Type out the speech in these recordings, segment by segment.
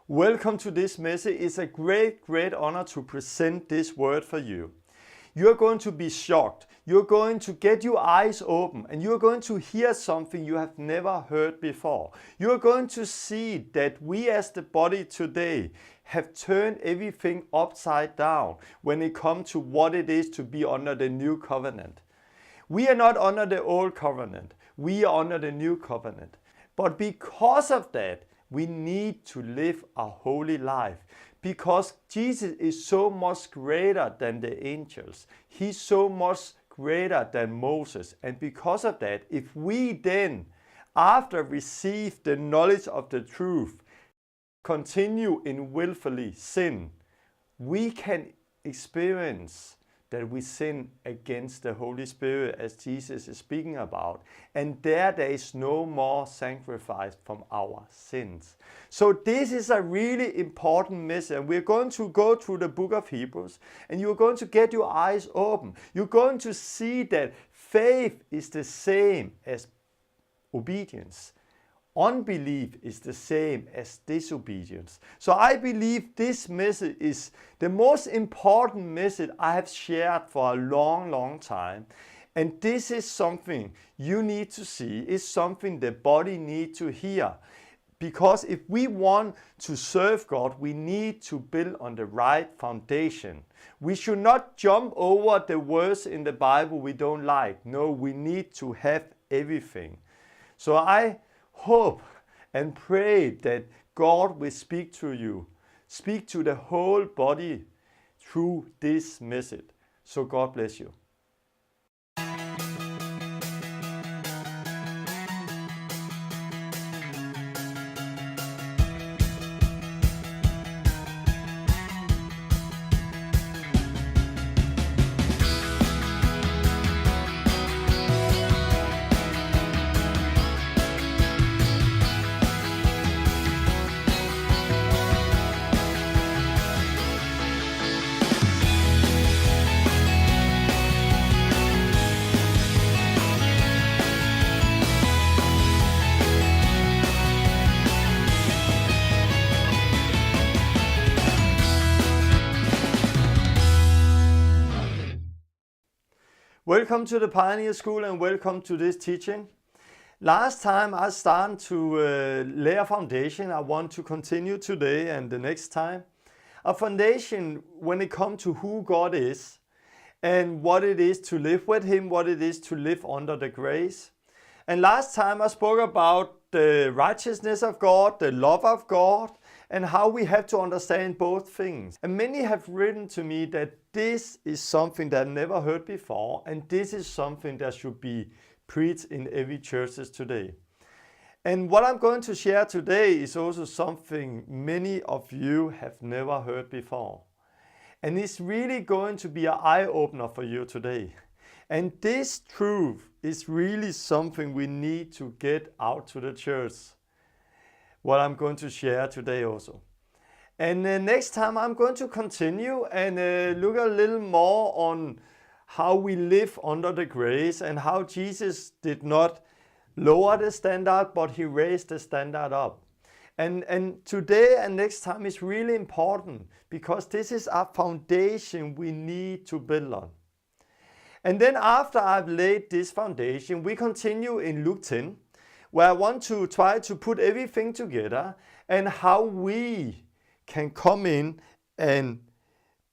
Welcome to this message. It's a great honor to present this word for you. You're going to be shocked. You're going to get your eyes open and you're going to hear something you have never heard before. You're going to see that we as the body today have turned everything upside down when it comes to what it is to be under the new covenant. We are not under the old covenant. We are under the new covenant. But because of that, we need to live a holy life because Jesus is so much greater than the angels. He's so much greater than Moses. And because of that, if we then, after receive the knowledge of the truth, continue in willfully sin, we can experience that we sin against the Holy Spirit as Jesus is speaking about. And there is no more sacrifice from our sins. So this is a really important message. And we're going to go through the book of Hebrews and you're going to get your eyes open. You're going to see that faith is the same as obedience. Unbelief is the same as disobedience. So I believe this message is the most important message I have shared for a long time. And this is something you need to see. It's something the body needs to hear. Because if we want to serve God, we need to build on the right foundation. We should not jump over the words in the Bible we don't like. No, we need to have everything. So I hope and pray that God will speak to you, speak to the whole body through this message. So God bless you. Welcome to the Pioneer School and welcome to this teaching. Last time I started to lay a foundation. I want to continue today and the next time. A foundation when it comes to who God is and what it is to live with Him, what it is to live under the grace. And last time I spoke about the righteousness of God, the love of God, and how we have to understand both things. And many have written to me that this is something that I never heard before, and this is something that should be preached in every churches today. And what I'm going to share today is also something many of you have never heard before. And it's really going to be an eye-opener for you today. And this truth is really something we need to get out to the church. What I'm going to share today also. And next time I'm going to continue and look a little more on how we live under the grace and how Jesus did not lower the standard, but He raised the standard up. And today and next time is really important because this is a foundation we need to build on. And then after I've laid this foundation, we continue in Luke 10, where I want to try to put everything together and how we can come in and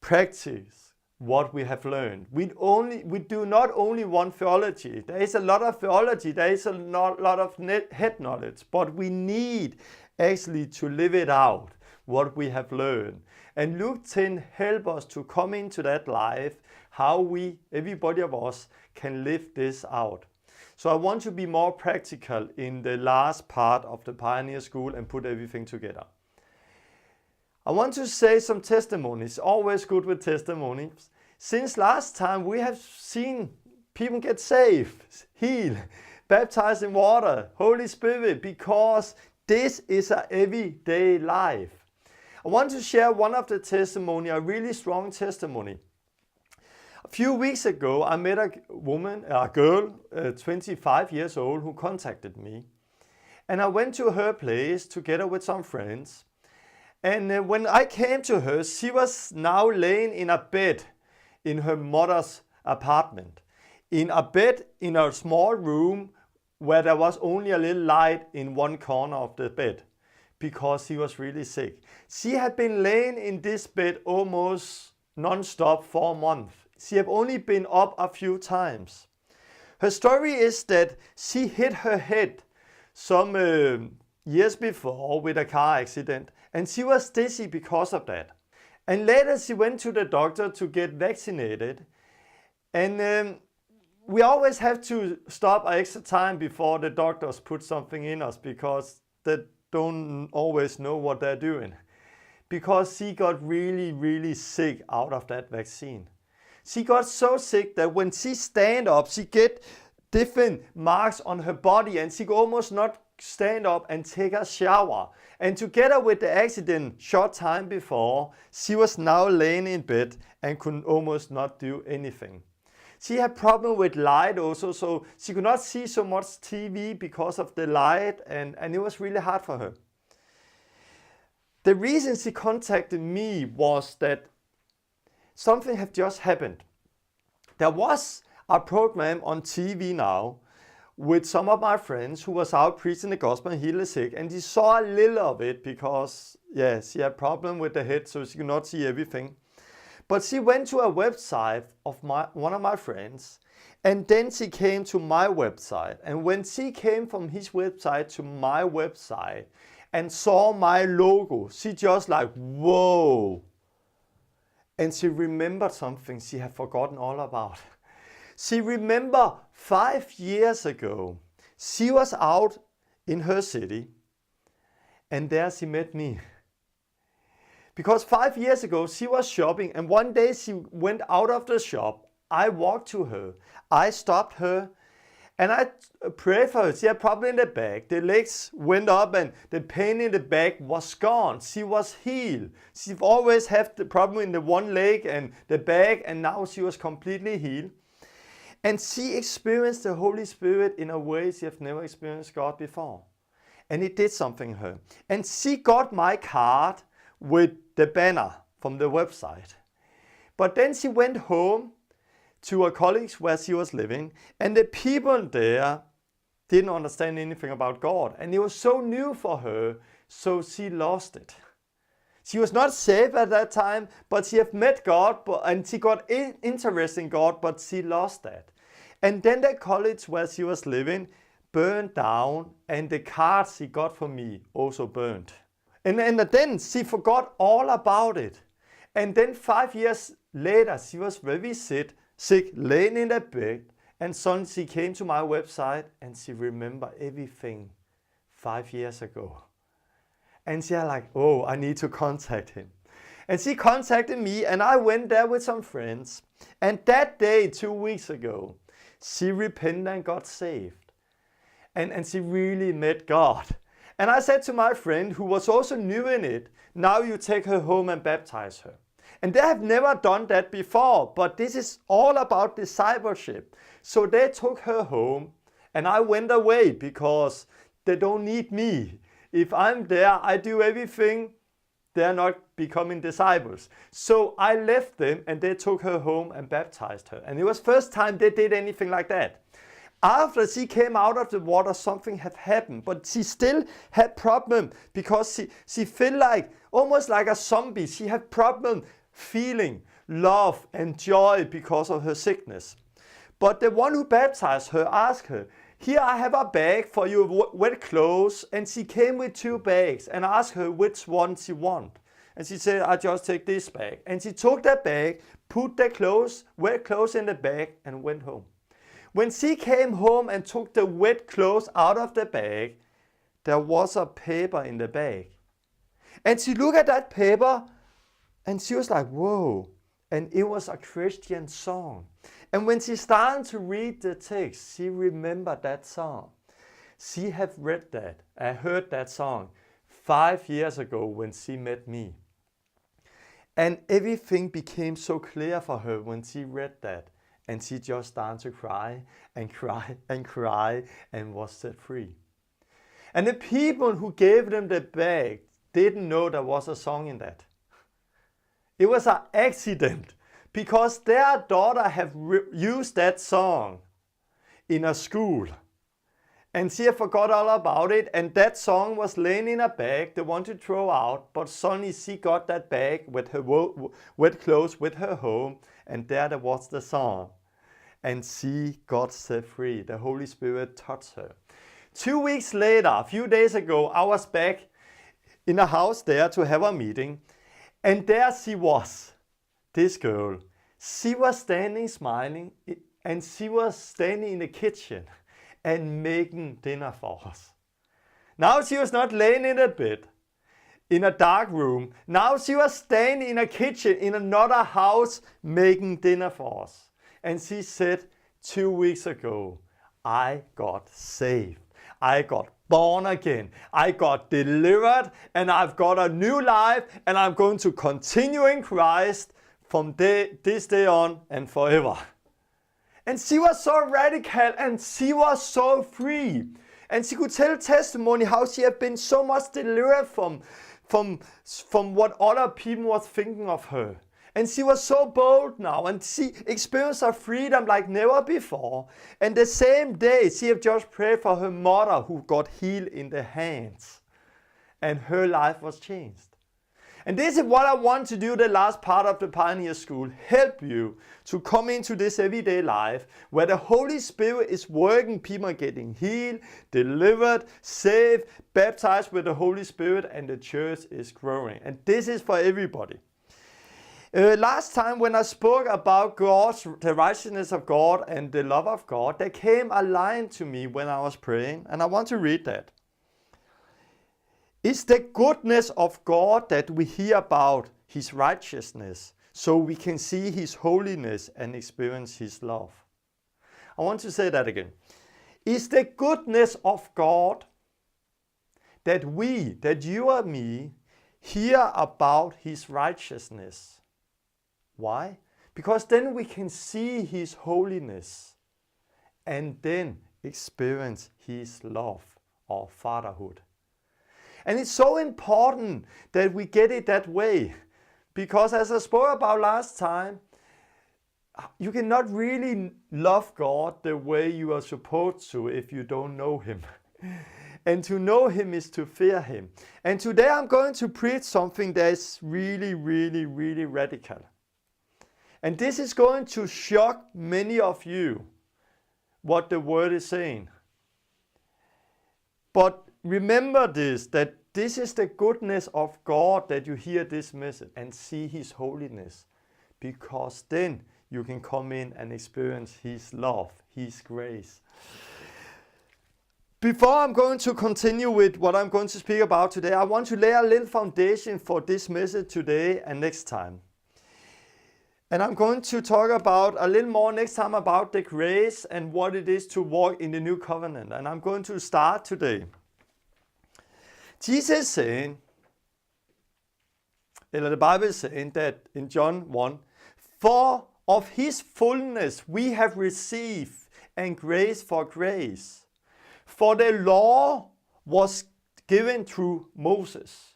practice what we have learned. We do not only want theology. There is a lot of theology, there is a lot of head knowledge, but we need actually to live it out, what we have learned. And Luke 10 helps us to come into that life, how we, everybody of us, can live this out. So I want to be more practical in the last part of the Pioneer School and put everything together. I want to say some testimonies. Always good with testimonies. Since last time we have seen people get saved, healed, baptized in water, Holy Spirit, because this is an everyday life. I want to share one of the testimony, a really strong testimony. A few weeks ago, I met a girl, 25 years old, who contacted me. And I went to her place together with some friends. And when I came to her, she was now laying in a bed in her mother's apartment. In a bed in a small room where there was only a little light in one corner of the bed because she was really sick. She had been laying in this bed almost non-stop for a month. She had only been up a few times. Her story is that she hit her head some years before with a car accident, and she was dizzy because of that. And later she went to the doctor to get vaccinated, and we always have to stop an extra time before the doctors put something in us because they don't always know what they're doing. Because she got really, really sick out of that vaccine. She got so sick that when she stand up, she get different marks on her body and she could almost not stand up and take a shower. And together with the accident short time before, she was now laying in bed and could almost not do anything. She had problem with light also, so she could not see so much TV because of the light, and it was really hard for her. The reason she contacted me was that something had just happened. There was a program on TV now with some of my friends who was out preaching the gospel and heal the sick, and she saw a little of it because, she had problem with the head, so she could not see everything. But she went to a website of one of my friends, and then she came to my website. And when she came from his website to my website and saw my logo, she just like, whoa. And she remembered something she had forgotten all about. She remembered 5 years ago, she was out in her city, and there she met me. Because 5 years ago, she was shopping, and one day she went out of the shop. I walked to her. I stopped her, and I prayed for her. She had problem in the back. The legs went up, and the pain in the back was gone. She was healed. She always had the problem in the one leg and the back, and now she was completely healed. And she experienced the Holy Spirit in a way she had never experienced God before. And it did something to her. And she got my card with the banner from the website. But then she went home to a college where she was living, and the people there didn't understand anything about God. And it was so new for her, so she lost it. She was not saved at that time, but she had met God, and she got interested in God, but she lost that. And then the college where she was living burned down, and the card she got from me also burned. And then she forgot all about it. And then 5 years later, she was very sick, laying in the bed. And suddenly she came to my website and she remembered everything 5 years ago. And she was like, oh, I need to contact him. And she contacted me, and I went there with some friends. And that day, 2 weeks ago, she repented and got saved. And she really met God. And I said to my friend, who was also new in it, now you take her home and baptize her. And they have never done that before, but this is all about discipleship. So they took her home, and I went away because they don't need me. If I'm there, I do everything. They're not becoming disciples. So I left them, and they took her home and baptized her. And it was first time they did anything like that. After she came out of the water, something had happened, but she still had problem because she felt like, almost like a zombie. She had problem feeling love and joy because of her sickness. But the one who baptized her asked her, here I have a bag for your wet clothes, and she came with 2 bags and asked her which one she wanted. And she said, I just take this bag. And she took that bag, put the clothes, wet clothes in the bag, and went home. When she came home and took the wet clothes out of the bag, there was a paper in the bag. And she looked at that paper and she was like, whoa. And it was a Christian song. And when she started to read the text, she remembered that song. She had read that and heard that song 5 years ago when she met me. And everything became so clear for her when she read that. And she just started to cry and cry and cry and was set free. And the people who gave them the bag, didn't know there was a song in that. It was an accident because their daughter have used that song in a school. And she forgot all about it, and that song was laying in a bag they wanted to throw out, but suddenly she got that bag with her wet clothes with her home, and there was the song. And she got set free. The Holy Spirit touched her. 2 weeks later, a few days ago, I was back in a house there to have a meeting, and there she was, this girl. She was standing smiling, and she was standing in the kitchen and making dinner for us. Now she was not laying in a bed, in a dark room. Now she was standing in a kitchen in another house making dinner for us. And she said, 2 weeks ago, I got saved. I got born again. I got delivered, and I've got a new life, and I'm going to continue in Christ from this day on and forever. And she was so radical, and she was so free. And she could tell testimony how she had been so much delivered from what other people was thinking of her. And she was so bold now, and she experienced her freedom like never before. And the same day, she had just prayed for her mother who got healed in the hands. And her life was changed. And this is what I want to do the last part of the Pioneer School. Help you to come into this everyday life where the Holy Spirit is working, people are getting healed, delivered, saved, baptized with the Holy Spirit, and the church is growing. And this is for everybody. Last time when I spoke about the righteousness of God and the love of God, there came a line to me when I was praying, and I want to read that. It's the goodness of God that we hear about His righteousness, so we can see His holiness and experience His love. I want to say that again. It's the goodness of God that you and me, hear about His righteousness. Why? Because then we can see His holiness and then experience His love or fatherhood. And it's so important that we get it that way. Because as I spoke about last time, you cannot really love God the way you are supposed to if you don't know Him. And to know Him is to fear Him. And today I'm going to preach something that is really, really, really radical. And this is going to shock many of you, what the Word is saying. But remember that this is the goodness of God that you hear this message and see His holiness. Because then you can come in and experience His love, His grace. Before I'm going to continue with what I'm going to speak about today, I want to lay a little foundation for this message today and next time. And I'm going to talk about a little more next time about the grace and what it is to walk in the new covenant. And I'm going to start today. Jesus is saying, or the Bible is saying that in John 1, for of His fullness we have received and grace for grace. For the law was given through Moses.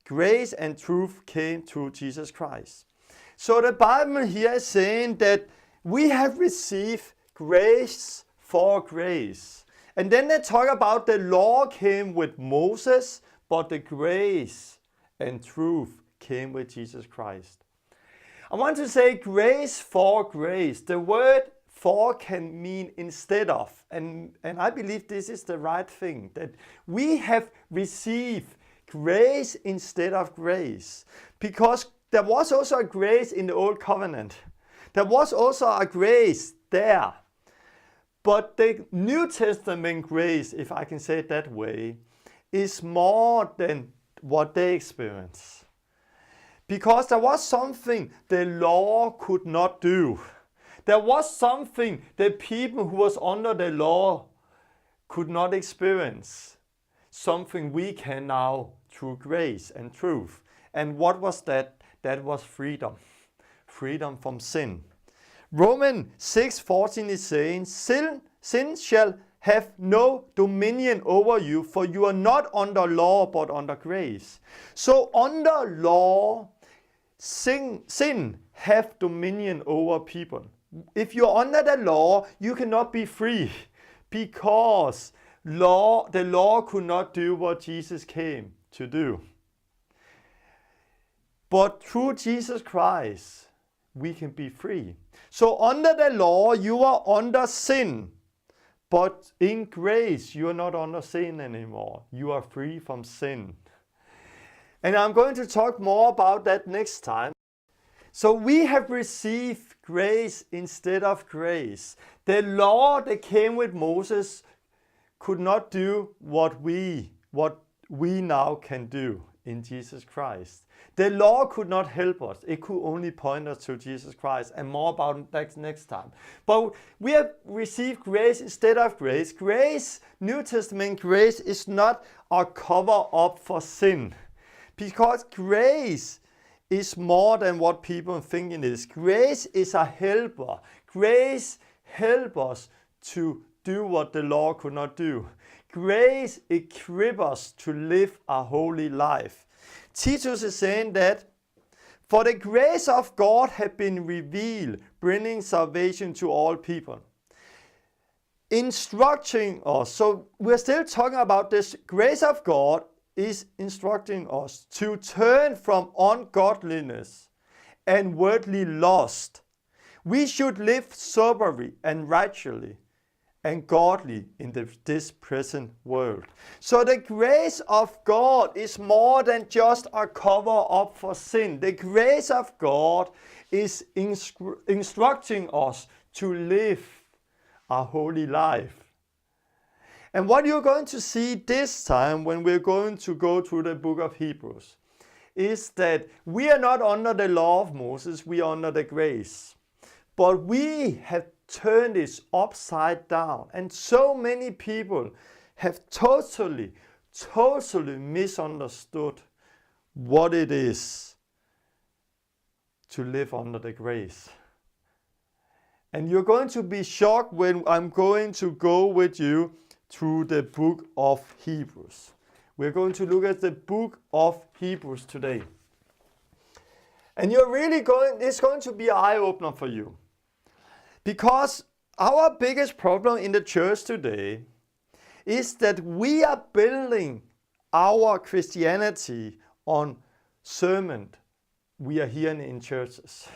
Grace and truth came through Jesus Christ. So the Bible here is saying that we have received grace for grace. And then they talk about the law came with Moses, but the grace and truth came with Jesus Christ. I want to say grace for grace. The word for can mean instead of. And I believe this is the right thing, that we have received grace instead of grace. Because there was also a grace in the Old Covenant. There was also a grace there. But the New Testament grace, if I can say it that way, is more than what they experience. Because there was something the law could not do. There was something the people who was under the law could not experience. Something we can now through grace and truth. And what was that? That was freedom. Freedom from sin. Romans 6:14 is saying, sin shall have no dominion over you, for you are not under law but under grace. So under law, sin have dominion over people. If you're under the law, you cannot be free, because the law could not do what Jesus came to do. But through Jesus Christ, we can be free. So under the law, you are under sin. But in grace, you are not under sin anymore. You are free from sin. And I'm going to talk more about that next time. So we have received grace instead of grace. The law that came with Moses could not do what we now can do in Jesus Christ. The law could not help us. It could only point us to Jesus Christ, and more about that next time. But we have received grace instead of grace. Grace, New Testament grace, is not a cover up for sin, because grace is more than what people think it is. Grace is a helper. Grace helps us to do what the law could not do. Grace equips us to live a holy life. Titus is saying that, for the grace of God had been revealed, bringing salvation to all people. Instructing us, so we're still talking about this grace of God is instructing us to turn from ungodliness and worldly lust. We should live soberly and righteously and godly in this present world. So the grace of God is more than just a cover up for sin. The grace of God is instructing us to live a holy life. And what you're going to see this time when we're going to go through the book of Hebrews is that we are not under the law of Moses, we are under the grace. But we have turned it upside down. And so many people have totally misunderstood what it is to live under the grace. And you're going to be shocked when I'm going to go with you through the book of Hebrews. We're going to look at the book of Hebrews today. And it's going to be an eye-opener for you. Because our biggest problem in the church today is that we are building our Christianity on sermon we are hearing in churches.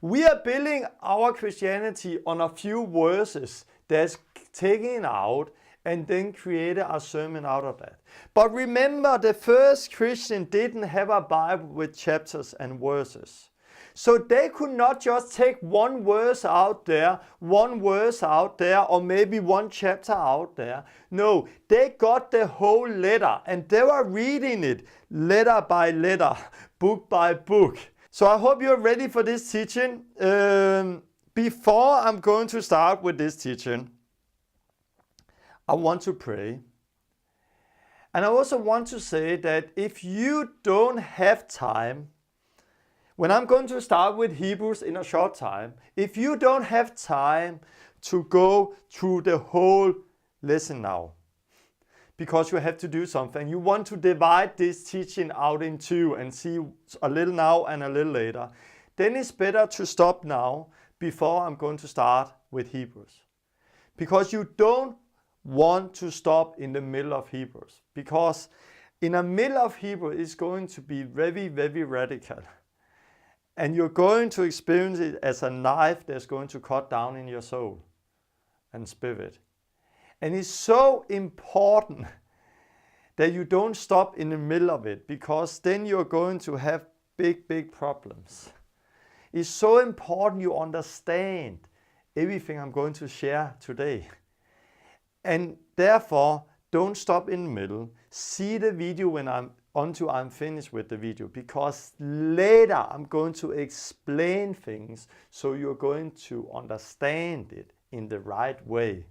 We are building our Christianity on a few verses that's taken out and then created a sermon out of that. But remember, the first Christian didn't have a Bible with chapters and verses. So they could not just take one verse out there, or maybe one chapter out there. No, they got the whole letter and they were reading it letter by letter, book by book. So I hope you're ready for this teaching. Before I'm going to start with this teaching, I want to pray. And I also want to say that if you don't have time, when I'm going to start with Hebrews in a short time, if you don't have time to go through the whole lesson now, because you have to do something, you want to divide this teaching out in two and see a little now and a little later, then it's better to stop now before I'm going to start with Hebrews. Because you don't want to stop in the middle of Hebrews. Because in the middle of Hebrews, it's going to be very, very radical. And you're going to experience it as a knife that's going to cut down in your soul and spirit. And it's so important that you don't stop in the middle of it, because then you're going to have big, big problems. It's so important you understand everything I'm going to share today. And therefore, don't stop in the middle. See the video when until I'm finished with the video, because later I'm going to explain things so you're going to understand it in the right way.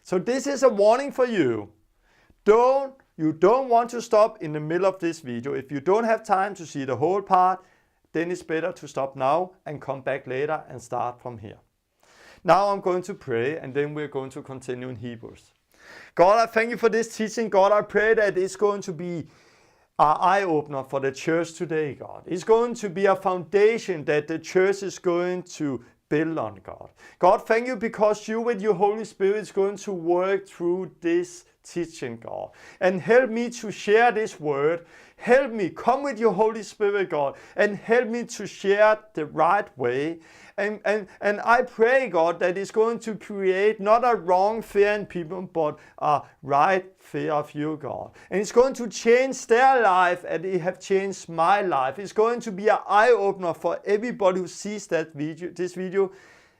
So this is a warning for you. You don't want to stop in the middle of this video. If you don't have time to see the whole part, then it's better to stop now and come back later and start from here. Now I'm going to pray, and then we're going to continue in Hebrews. God, I thank you for this teaching. God, I pray that it's going to be an eye-opener for the church today, God. It's going to be a foundation that the church is going to build on, God. God, thank you because you with your Holy Spirit is going to work through this teaching, God. And help me to share this word. Help me, come with your Holy Spirit, God, and help me to share the right way. And I pray, God, that it's going to create not a wrong fear in people, but a right fear of you, God. And it's going to change their life, and it have changed my life. It's going to be an eye-opener for everybody who sees this video,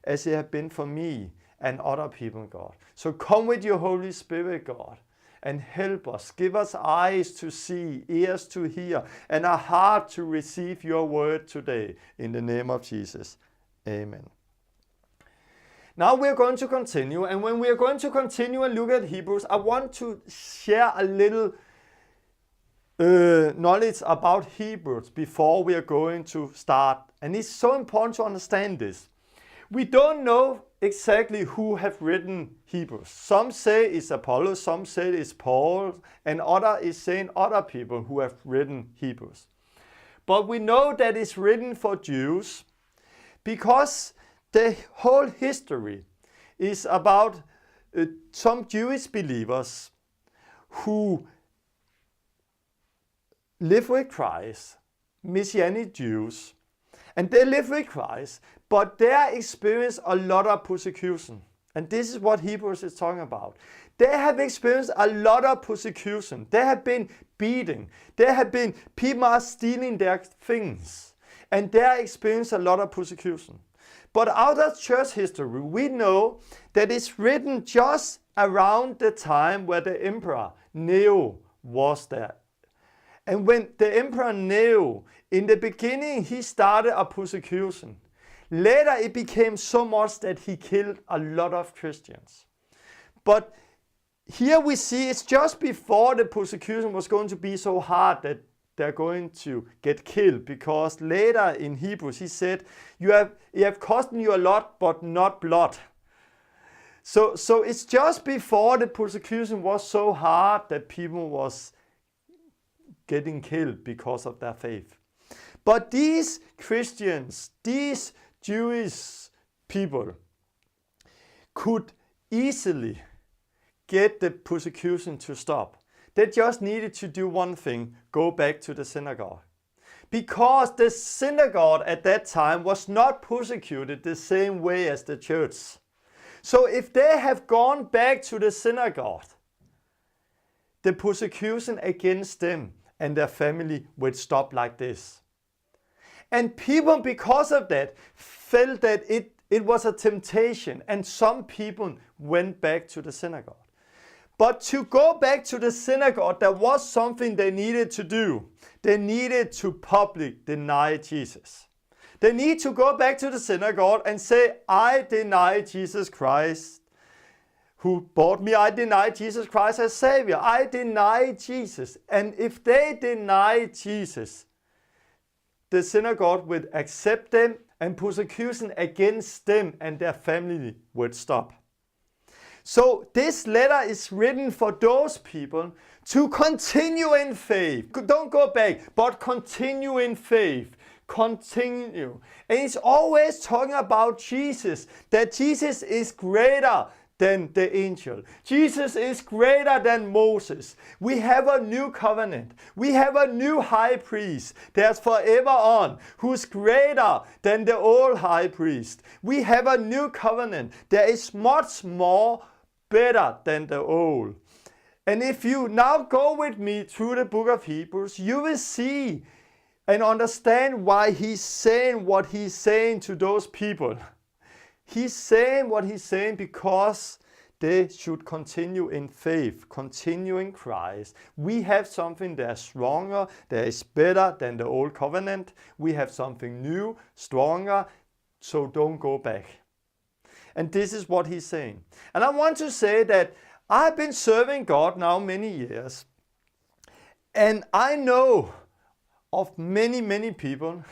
as it has been for me and other people, God. So come with your Holy Spirit, God, and help us. Give us eyes to see, ears to hear, and a heart to receive your word today. In the name of Jesus. Amen. Now we're going to continue, and when we're going to continue and look at Hebrews, I want to share a little knowledge about Hebrews before we are going to start. And it's so important to understand this. We don't know exactly who have written Hebrews. Some say it's Apollos, some say it's Paul, and other is saying other people who have written Hebrews. But we know that it's written for Jews, because the whole history is about some Jewish believers who live with Christ, Messianic Jews, and they live with Christ, but they experience a lot of persecution. And this is what Hebrews is talking about. They have experienced a lot of persecution. They have been beaten. People are stealing their things. And they experience a lot of persecution. But out of church history, we know that it's written just around the time where the emperor Nero was there. And when the emperor Nero, in the beginning, he started a persecution. Later, it became so much that he killed a lot of Christians. But here we see it's just before the persecution was going to be so hard that they're going to get killed, because later in Hebrews he said, you have cost you a lot, but not blood. So it's just before the persecution was so hard that people was getting killed because of their faith. But these Christians, these Jewish people, could easily get the persecution to stop. They just needed to do one thing: go back to the synagogue. Because the synagogue at that time was not persecuted the same way as the church. So if they have gone back to the synagogue, the persecution against them and their family would stop like this. And people, because of that, felt that it was a temptation, and some people went back to the synagogue. But to go back to the synagogue, there was something they needed to do. They needed to publicly deny Jesus. They need to go back to the synagogue and say, I deny Jesus Christ who bought me. I deny Jesus Christ as Savior. I deny Jesus. And if they deny Jesus, the synagogue would accept them, and persecution against them and their family would stop. So this letter is written for those people to continue in faith. Don't go back, but continue in faith. Continue. And it's always talking about Jesus, that Jesus is greater than the angel. Jesus is greater than Moses. We have a new covenant. We have a new high priest that's forever on, who's greater than the old high priest. We have a new covenant. There is much more better than the old. And if you now go with me through the book of Hebrews, you will see and understand why he's saying what he's saying to those people. He's saying what he's saying because they should continue in faith, continue in Christ. We have something that's stronger, that is better than the old covenant. We have something new, stronger, so don't go back. And this is what he's saying. And I want to say that I've been serving God now many years. And I know of many, many people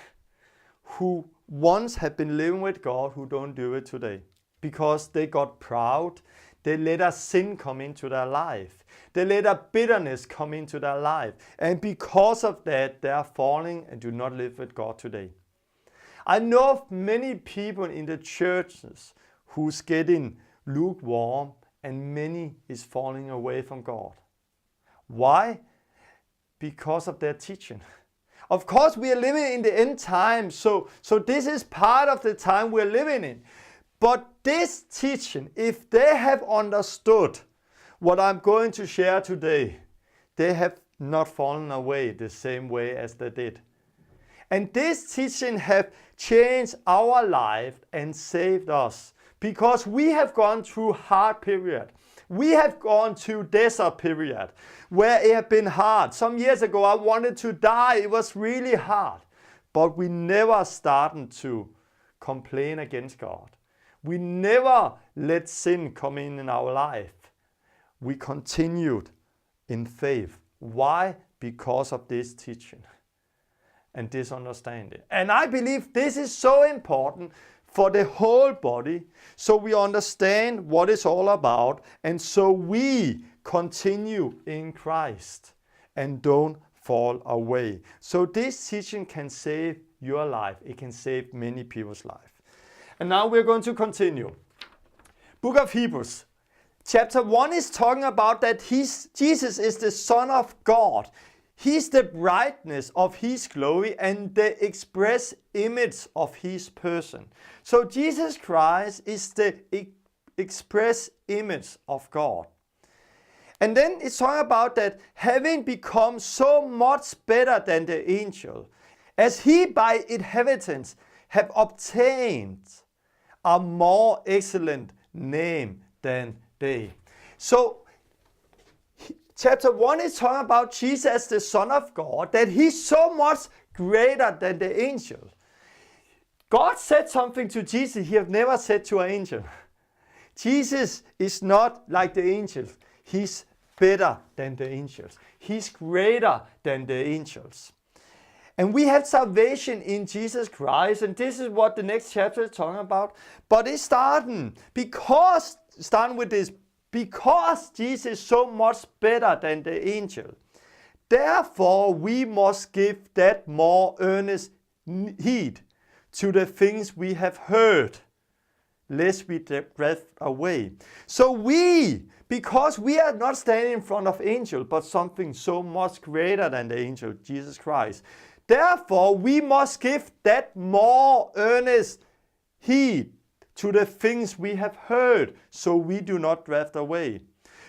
who once have been living with God who don't do it today. because they got proud. They let a sin come into their life. They let a bitterness come into their life. And because of that, they are falling and do not live with God today. I know of many people in the churches who's getting lukewarm, and many is falling away from God. Why? Because of their teaching. Of course, we are living in the end time, so this is part of the time we're living in. But this teaching, if they have understood what I'm going to share today, they have not fallen away the same way as they did. And this teaching have changed our life and saved us, because we have gone through hard period. We have gone through desert period where it have been hard. Some years ago I wanted to die. It was really hard. But we never started to complain against God. We never let sin come in our life. We continued in faith. Why? Because of this teaching and this understanding. And I believe this is so important for the whole body, so we understand what it's all about, and so we continue in Christ and don't fall away. So this teaching can save your life. It can save many people's life. And now we're going to continue. Book of Hebrews. Chapter 1 is talking about that Jesus is the Son of God. He's the brightness of His glory and the express image of His person. So Jesus Christ is the express image of God. And then it's talking about that having become so much better than the angel, as He by inheritance have obtained a more excellent name than they. So chapter 1 is talking about Jesus as the Son of God, that He's so much greater than the angel. God said something to Jesus He have never said to an angel. Jesus is not like the angels. He's better than the angels. He's greater than the angels. And we have salvation in Jesus Christ, and this is what the next chapter is talking about. But it's starting with this, because Jesus is so much better than the angel. Therefore, we must give that more earnest heed to the things we have heard, lest we drift away. So because we are not standing in front of angel, but something so much greater than the angel, Jesus Christ. Therefore, we must give that more earnest heed to the things we have heard, so we do not drift away.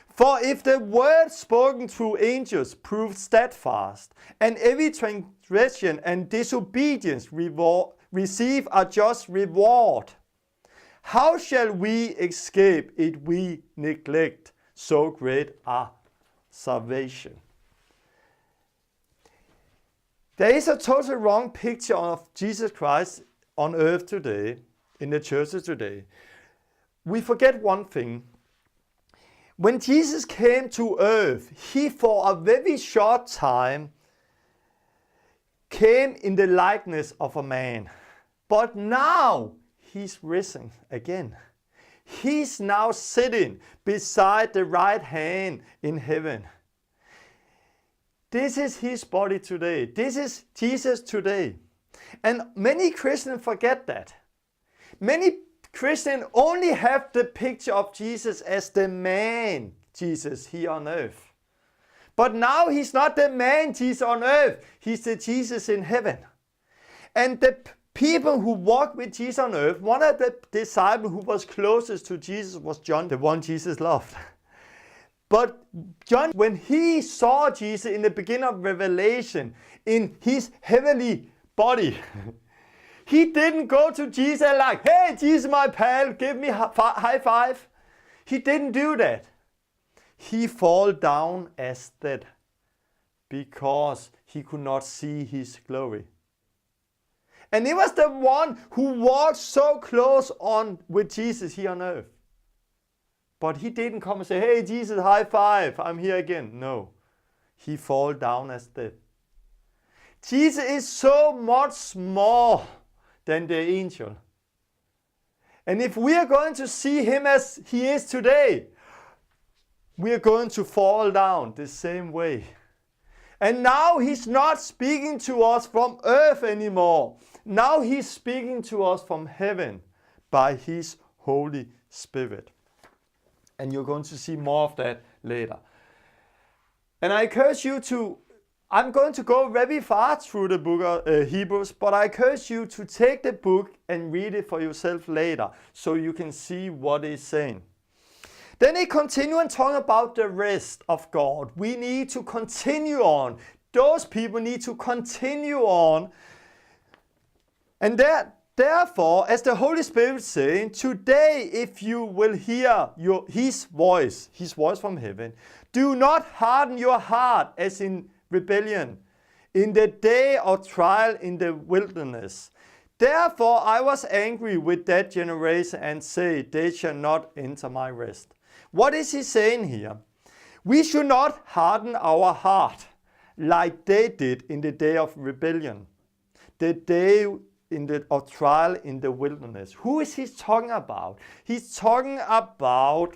For if the word spoken through angels proved steadfast, and every transgression and disobedience receive a just reward, how shall we escape if we neglect so great a salvation? There is a totally wrong picture of Jesus Christ on earth today, in the churches today. We forget one thing. When Jesus came to earth, He for a very short time came in the likeness of a man. But now He's risen again. He's now sitting beside the right hand in heaven. This is His body today. This is Jesus today. And many Christians forget that. Many Christians only have the picture of Jesus as the man Jesus here on earth. But now He's not the man Jesus on earth. He's the Jesus in heaven. And the people who walked with Jesus on earth, one of the disciples who was closest to Jesus was John, the one Jesus loved. But John, when he saw Jesus in the beginning of Revelation in His heavenly body, he didn't go to Jesus like, hey, Jesus, my pal, give me a high five. He didn't do that. He fell down as dead because he could not see His glory. And it was the one who walked so close on with Jesus here on earth. But he didn't come and say, hey, Jesus, high five, I'm here again. No, he fell down as dead. Jesus is so much more than the angel. And if we are going to see him as he is today, we are going to fall down the same way. And now he's not speaking to us from earth anymore. Now he's speaking to us from heaven by his Holy Spirit. And you're going to see more of that later. And I encourage you to, I'm going to go very fast through the book of Hebrews, but I encourage you to take the book and read it for yourself later, so you can see what it's saying. Then he continues and talk about the rest of God. We need to continue on. Those people need to continue on. And therefore, as the Holy Spirit is saying, today if you will hear his voice from heaven, do not harden your heart as in rebellion, in the day of trial in the wilderness. Therefore I was angry with that generation and say, they shall not enter my rest. What is he saying here? We should not harden our heart like they did in the day of rebellion, the day of trial in the wilderness. Who is he talking about? He's talking about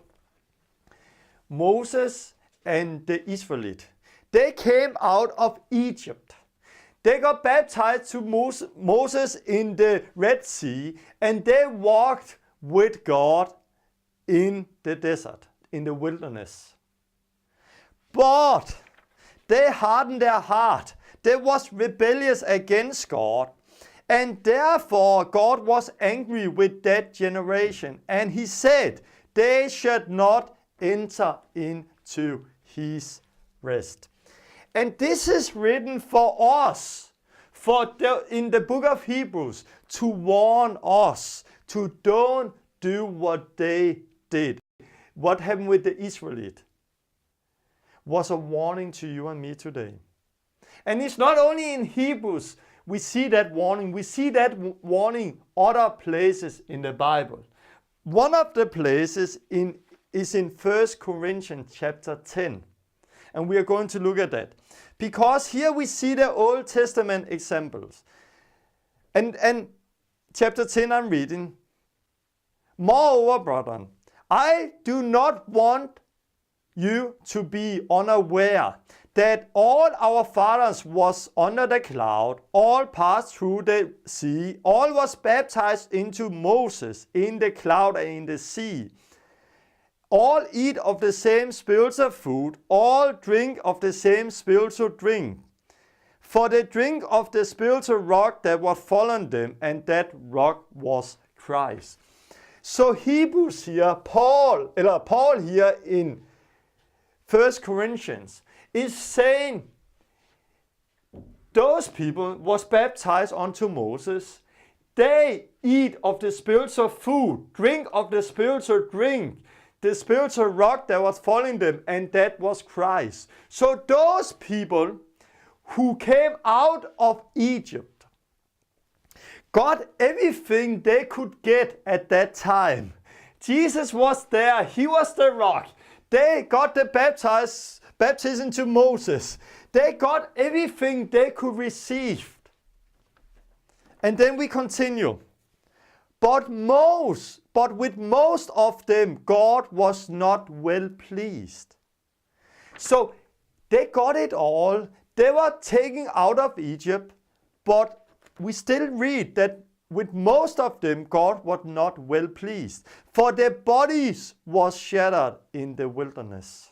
Moses and the Israelites. They came out of Egypt. They got baptized to Moses in the Red Sea, and they walked with God in the desert, in the wilderness. But they hardened their heart. They was rebellious against God. And therefore God was angry with that generation. And he said, they should not enter into his rest. And this is written for us, in the book of Hebrews, to warn us to don't do what they did. What happened with the Israelites was a warning to you and me today. And it's not only in Hebrews we see that warning. We see that warning other places in the Bible. One of the places is in 1 Corinthians chapter 10. And we are going to look at that. Because here we see the Old Testament examples. And chapter 10 I'm reading. Moreover, brethren, I do not want you to be unaware that all our fathers was under the cloud, all passed through the sea, all was baptized into Moses in the cloud and in the sea. All eat of the same spiritual food, all drink of the same spiritual drink. For they drink of the spiritual rock that was fallen them, and that rock was Christ. So Hebrews here, Paul here in 1 Corinthians is saying those people was baptized unto Moses. They eat of the spiritual food, drink of the spiritual drink, the spiritual rock that was following them, and that was Christ. So those people who came out of Egypt got everything they could get at that time. Jesus was there. He was the rock. They got the baptism to Moses. They got everything they could receive. And then we continue. But with most of them, God was not well pleased. So they got it all. They were taken out of Egypt, but we still read that with most of them, God was not well pleased, for their bodies was shattered in the wilderness.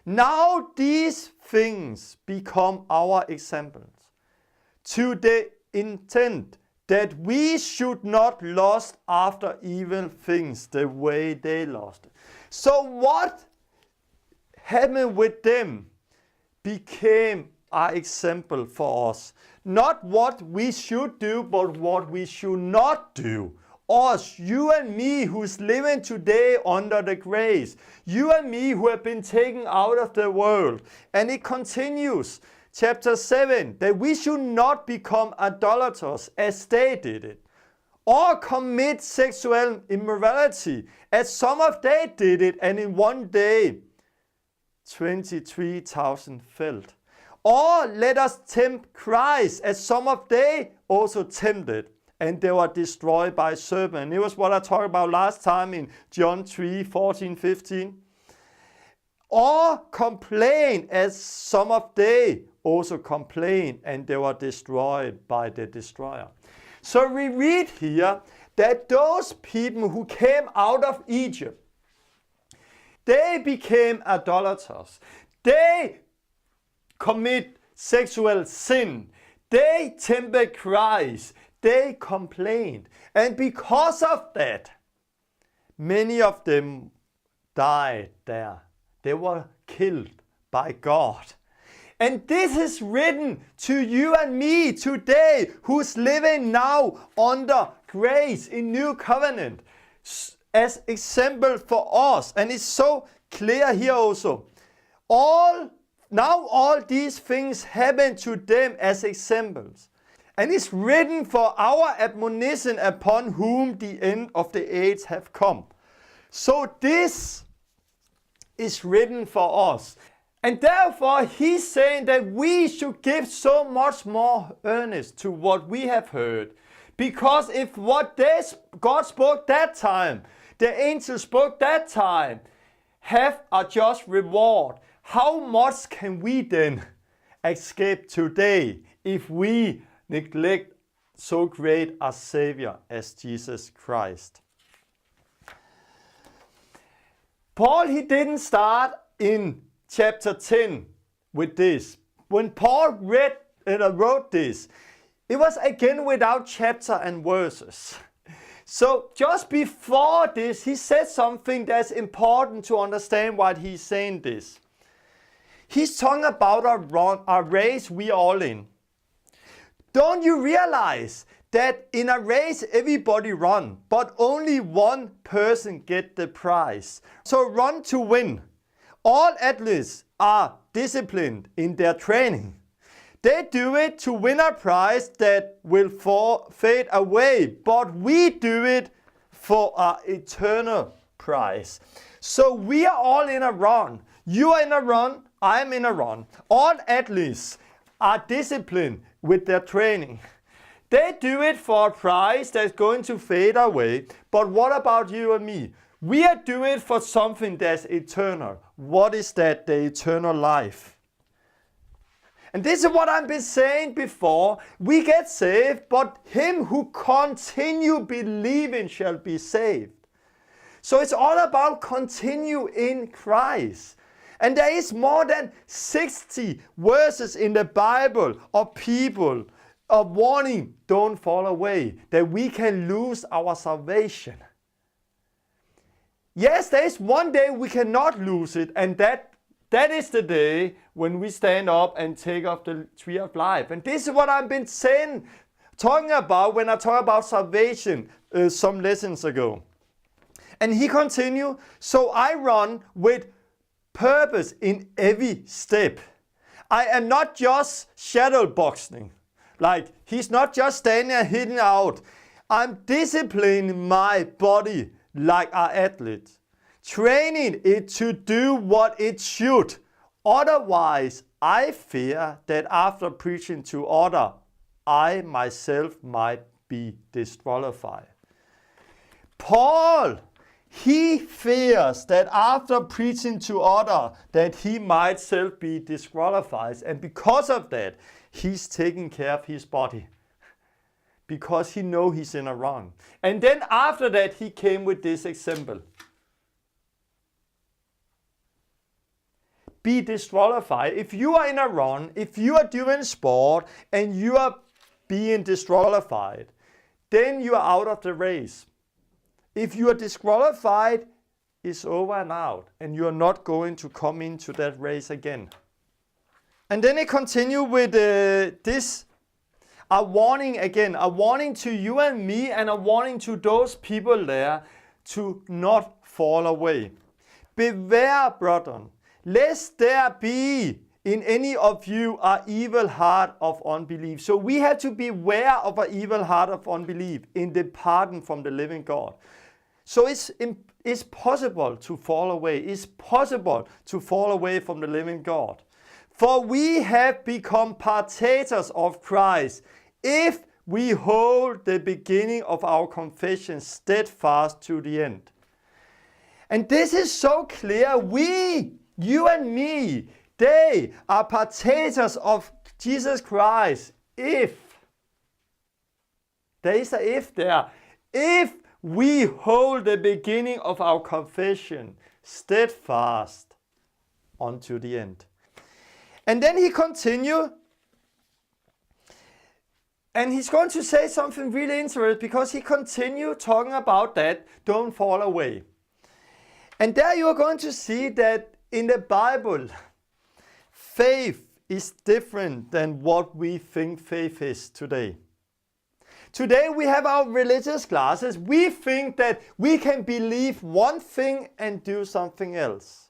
Now these things become our examples, to the intent that we should not lust after evil things the way they lost. So what happened with them became our example for us. Not what we should do, but what we should not do. Us, you and me, who's living today under the grace. You and me who have been taken out of the world. And it continues, chapter 7, that we should not become idolaters as they did it, or commit sexual immorality as some of they did it, and in one day 23,000 fell. Or let us tempt Christ as some of they also tempted, and they were destroyed by serpent. It was what I talked about last time in John 3, 14, 15. Or complain, as some of they also complained, and they were destroyed by the destroyer. So we read here that those people who came out of Egypt, they became idolaters. They commit sexual sin. They tempted Christ. They complained. And because of that, many of them died there. They were killed by God. And this is written to you and me today, who's living now under grace in New Covenant, as example for us. And it's so clear here also. All these things happen to them as examples. And it's written for our admonition, upon whom the end of the age have come. So this is written for us. And therefore he's saying that we should give so much more earnest to what we have heard. Because if what God spoke that time, the angel spoke that time, have a just reward, how much can we then escape today if we neglect so great a Savior as Jesus Christ? Paul, he didn't start in chapter 10 with this. When Paul wrote this, it was again without chapter and verses. So just before this, he said something that's important to understand why he's saying this. He's talking about a race we are all in. Don't you realize that in a race everybody run, but only one person get the prize? So run to win. All athletes are disciplined in their training. They do it to win a prize that will fade away, but we do it for an eternal prize. So we are all in a run. You are in a run, I am in a run. All athletes are disciplined with their training. They do it for a prize that's going to fade away. But what about you and me? We are doing it for something that's eternal. What is that? The eternal life. And this is what I've been saying before. We get saved, but him who continue believing shall be saved. So it's all about continue in Christ. And there is more than 60 verses in the Bible of people of warning, don't fall away, that we can lose our salvation. Yes, there is one day we cannot lose it, and that is the day when we stand up and take off the tree of life. And this is what I've been talking about when I talk about salvation some lessons ago. And he continued, so I run with purpose in every step. I am not just shadow boxing. Like, he's not just standing and hitting out. I'm disciplining my body like an athlete, training it to do what it should. Otherwise, I fear that after preaching to others, I myself might be disqualified. Paul, he fears that after preaching to others, that he might self be disqualified. And because of that, he's taking care of his body. Because he knows he's in a run. And then after that, he came with this example. Be disqualified. If you are in a run, if you are doing sport and you are being disqualified, then you are out of the race. If you are disqualified, it's over and out, and you are not going to come into that race again. And then it continues with this, a warning again, a warning to you and me, and a warning to those people there to not fall away. Beware, brethren, lest there be in any of you an evil heart of unbelief. So we have to beware of an evil heart of unbelief in departing from the living God. So it's possible to fall away. It's possible to fall away from the living God. For we have become partakers of Christ if we hold the beginning of our confession steadfast to the end. And this is so clear. We, you and me, they are partakers of Jesus Christ if, there is a if there, if we hold the beginning of our confession steadfast unto the end. And then he continues, and he's going to say something really interesting, because he continues talking about that, don't fall away. And there you are going to see that in the Bible, faith is different than what we think faith is today. Today we have our religious classes. We think that we can believe one thing and do something else.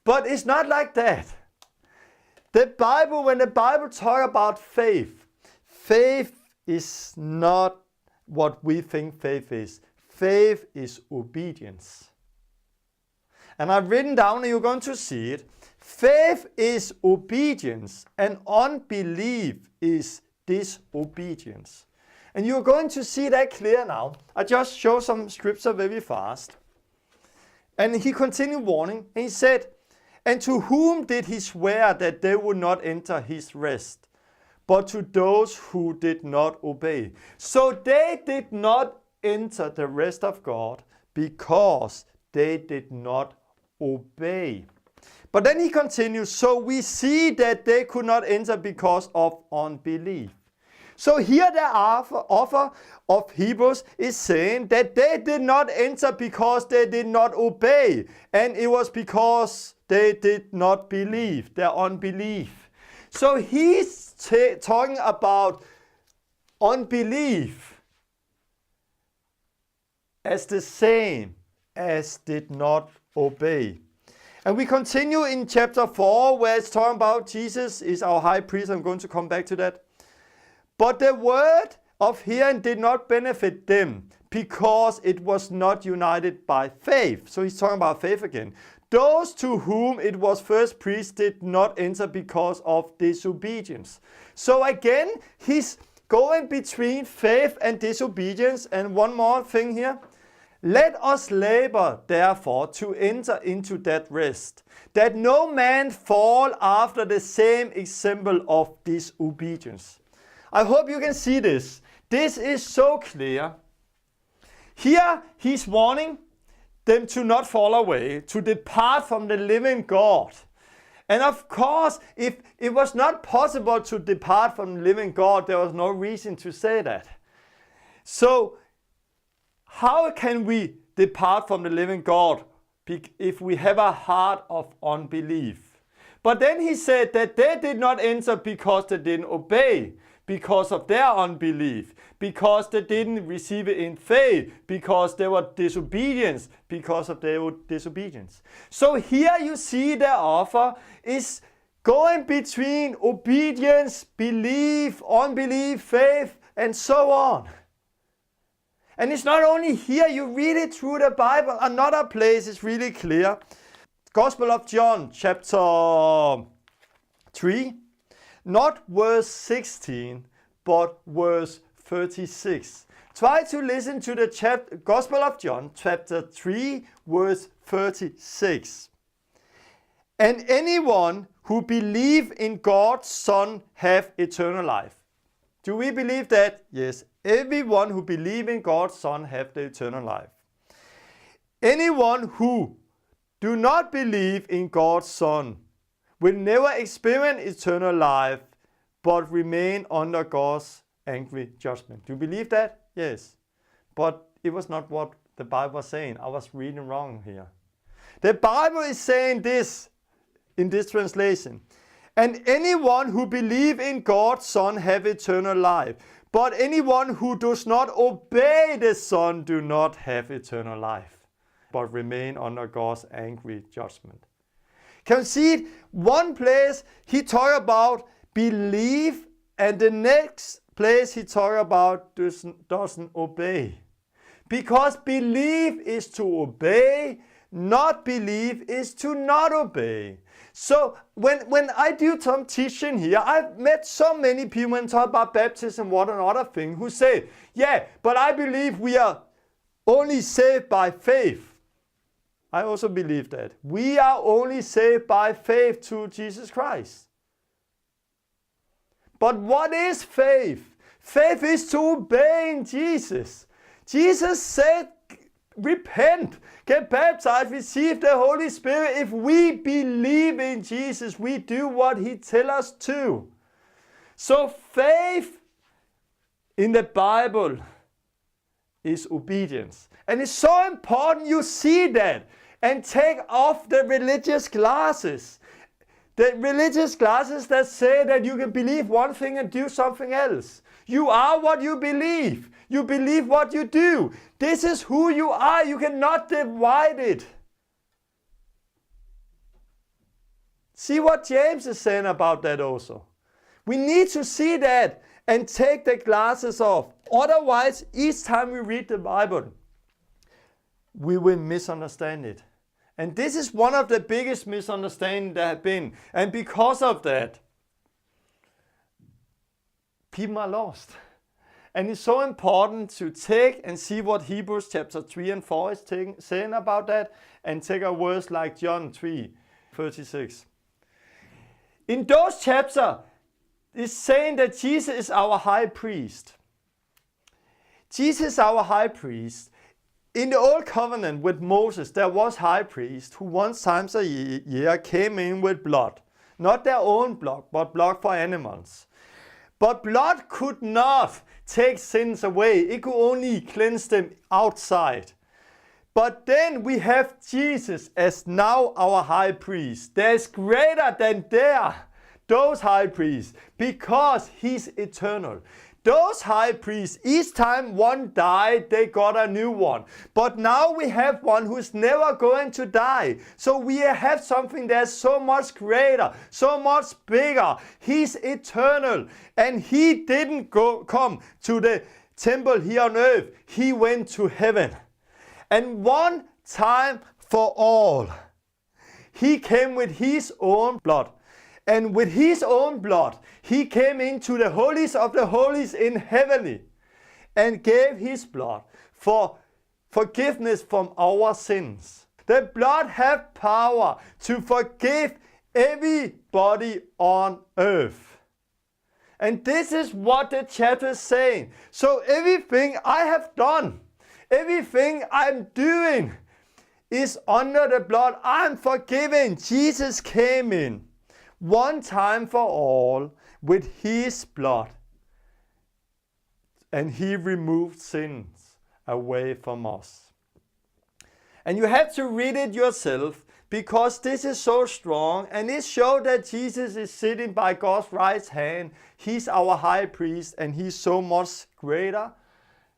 But it's not like that. The Bible, when the Bible talks about faith, faith is not what we think faith is. Faith is obedience. And I've written down, and you're going to see it. Faith is obedience, and unbelief is disobedience. And you're going to see that clear now. I just show some scripture very fast. And he continued warning, and he said, and to whom did he swear that they would not enter his rest? But to those who did not obey. So they did not enter the rest of God because they did not obey. But then he continues, so we see that they could not enter because of unbelief. So here the author of Hebrews is saying that they did not enter because they did not obey. And it was because they did not believe, their unbelief. So he's talking about unbelief as the same as did not obey. And we continue in chapter 4, where it's talking about Jesus is our high priest. I'm going to come back to that. But the word of hearing did not benefit them because it was not united by faith. So he's talking about faith again. Those to whom it was first preached did not enter because of disobedience. So again, he's going between faith and disobedience. And one more thing here. Let us labor, therefore, to enter into that rest, that no man fall after the same example of disobedience. I hope you can see this. This is so clear. Here he's warning them to not fall away, to depart from the living God. And of course, if it was not possible to depart from the living God, there was no reason to say that. So, how can we depart from the living God if we have a heart of unbelief? But then he said that they did not enter because they didn't obey, because of their unbelief, because they didn't receive it in faith, because they were disobedience, because of their disobedience. So here you see the author is going between obedience, belief, unbelief, faith, and so on. And it's not only here, you read it through the Bible. Another place is really clear. Gospel of John, chapter 3, not verse 16, but verse 36. Try to listen to the Gospel of John, chapter 3, verse 36. And anyone who believes in God's Son have eternal life. Do we believe that? Yes. Everyone who believes in God's Son have the eternal life. Anyone who do not believe in God's Son will never experience eternal life, but remain under God's angry judgment. Do you believe that? Yes. But it was not what the Bible was saying. I was reading wrong here. The Bible is saying this in this translation. And anyone who believes in God's Son have eternal life. But anyone who does not obey the Son do not have eternal life, but remain under God's angry judgment. Can you see it? One place he talks about belief, and the next place he talks about doesn't obey. Because belief is to obey, not believe is to not obey. So when I do some teaching here, I've met so many people and talk about baptism, what another thing, who say, yeah, but I believe we are only saved by faith. I also believe that. We are only saved by faith to Jesus Christ. But what is faith? Faith is to obey Jesus. Jesus said, repent, get baptized, receive the Holy Spirit. If we believe in Jesus, we do what He tells us to. So faith in the Bible is obedience. And it's so important you see that and take off the religious glasses. The religious glasses that say that you can believe one thing and do something else. You are what you believe. You believe what you do. This is who you are. You cannot divide it. See what James is saying about that also. We need to see that and take the glasses off. Otherwise, each time we read the Bible, we will misunderstand it. And this is one of the biggest misunderstandings there have been. And because of that, people are lost. And it's so important to take and see what Hebrews chapter 3 and 4 is saying about that, and take a verse like John 3:36. In those chapters, it's saying that Jesus is our high priest. Jesus is our high priest. In the Old Covenant with Moses, there was high priest who once times a year came in with blood. Not their own blood, but blood for animals. But blood could not take sins away. It could only cleanse them outside. But then we have Jesus as now our high priest. There's greater than those high priests, because He's eternal. Those high priests, each time one died, they got a new one. But now we have one who's never going to die. So we have something that's so much greater, so much bigger. He's eternal. And He didn't come to the temple here on earth. He went to heaven. And one time for all, He came with His own blood. And with His own blood, He came into the holies of the holies in heavenly and gave His blood for forgiveness from our sins. The blood has power to forgive everybody on earth. And this is what the chapter is saying. So everything I have done, everything I'm doing is under the blood. I'm forgiven. Jesus came in one time for all with His blood, and He removed sins away from us. And you have to read it yourself, because this is so strong, and it shows that Jesus is sitting by God's right hand. He's our high priest, and He's so much greater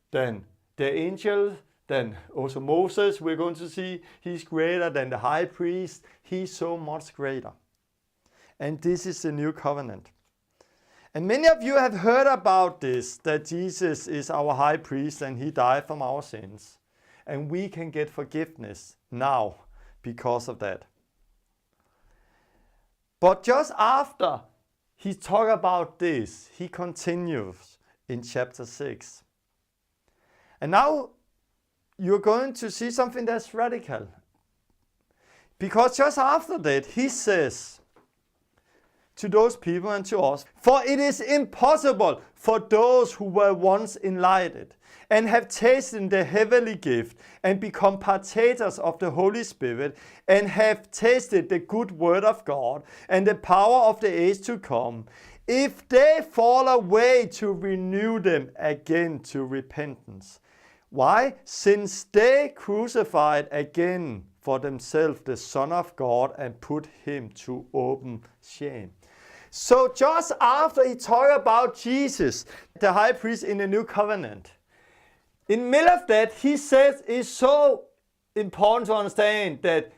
than the angels, than also Moses. We're going to see He's greater than the high priest. He's so much greater. And this is the new covenant. And many of you have heard about this, that Jesus is our high priest and He died from our sins. And we can get forgiveness now because of that. But just after He talks about this, He continues in chapter 6. And now you're going to see something that's radical. Because just after that, He says to those people and to us, for it is impossible for those who were once enlightened and have tasted the heavenly gift and become partakers of the Holy Spirit and have tasted the good word of God and the power of the age to come, if they fall away, to renew them again to repentance. Why? Since they crucified again for themselves the Son of God and put Him to open shame. So just after He talked about Jesus, the high priest in the new covenant, in the middle of that, He says it's so important to understand that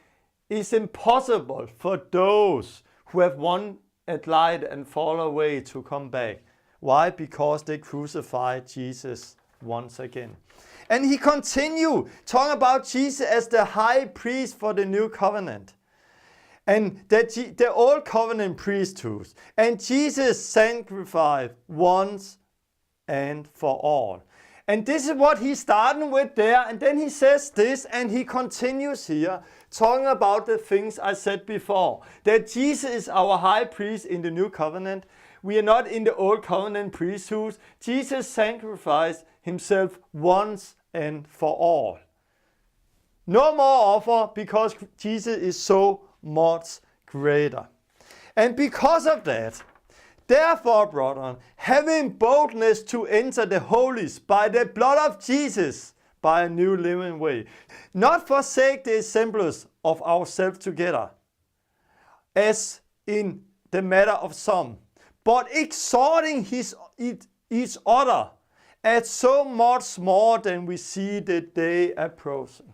it's impossible for those who have won at light and fall away to come back. Why? Because they crucified Jesus once again. And He continued talking about Jesus as the high priest for the new covenant. And the old covenant priesthood. And Jesus sanctified once and for all. And this is what he's starting with there. And then he says this, and he continues here, talking about the things I said before. That Jesus is our high priest in the new covenant. We are not in the old covenant priesthood. Jesus sanctified himself once and for all. No more offer, because Jesus is so much greater. And because of that, therefore, brethren, having boldness to enter the holies by the blood of Jesus, by a new living way, not forsake the assemblies of ourselves together, as in the matter of some, but exhorting each other, as so much more than we see the day approaching.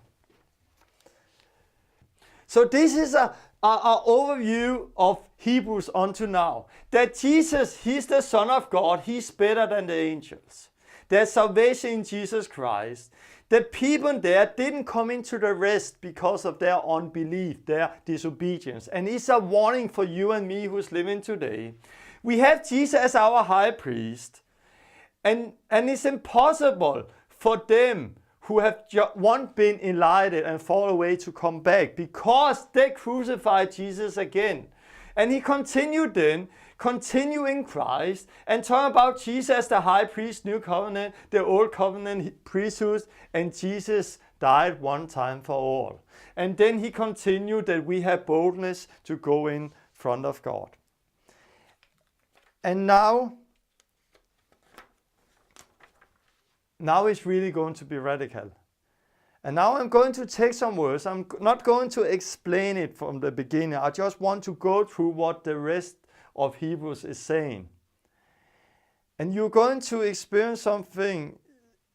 So this is an overview of Hebrews unto now. That Jesus, he's the Son of God. He's better than the angels. There's salvation in Jesus Christ. The people there didn't come into the rest because of their unbelief, their disobedience. And it's a warning for you and me who's living today. We have Jesus as our high priest. And it's impossible for them who have once been enlightened and fall away to come back, because they crucified Jesus again. And he continued then, continue in Christ, and talk about Jesus as the high priest, new covenant, the old covenant priesthood, and Jesus died one time for all. And then he continued that we have boldness to go in front of God. And now it's really going to be radical. And now I'm going to take some words. I'm not going to explain it from the beginning. I just want to go through what the rest of Hebrews is saying. And you're going to experience something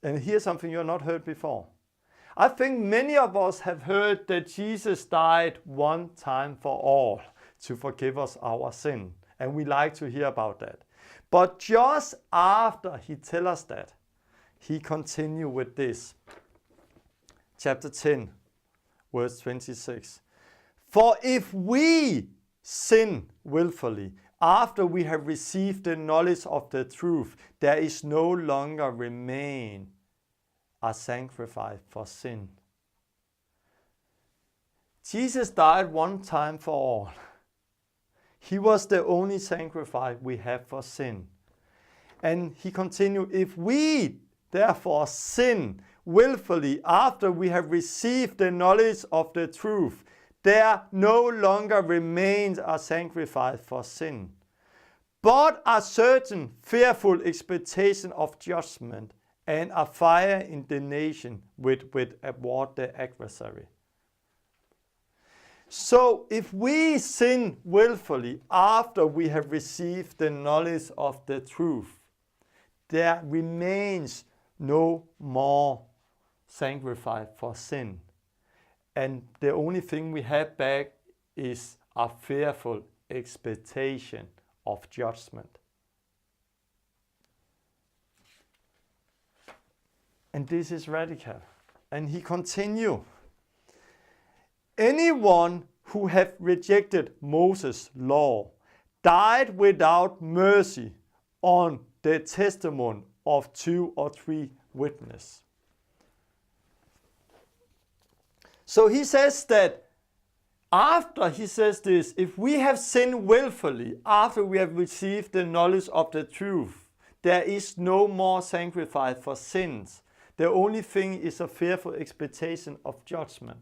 and hear something you have not heard before. I think many of us have heard that Jesus died one time for all to forgive us our sin. And we like to hear about that. But just after he tells us that, he continued with this. Chapter 10, verse 26. For if we sin willfully, after we have received the knowledge of the truth, there is no longer remain a sacrifice for sin. Jesus died one time for all. He was the only sacrifice we have for sin. And he continued, if we therefore sin willfully after we have received the knowledge of the truth, there no longer remains a sacrifice for sin, but a certain fearful expectation of judgment and a fire indignation with award the adversary. So if we sin willfully after we have received the knowledge of the truth, there remains no more sacrifice for sin. And the only thing we have back is a fearful expectation of judgment. And this is radical. And he continues. Anyone who hath rejected Moses' law died without mercy on the testimony of 2 or 3 witnesses. So he says that after he says this, if we have sinned willfully, after we have received the knowledge of the truth, there is no more sacrifice for sins. The only thing is a fearful expectation of judgment.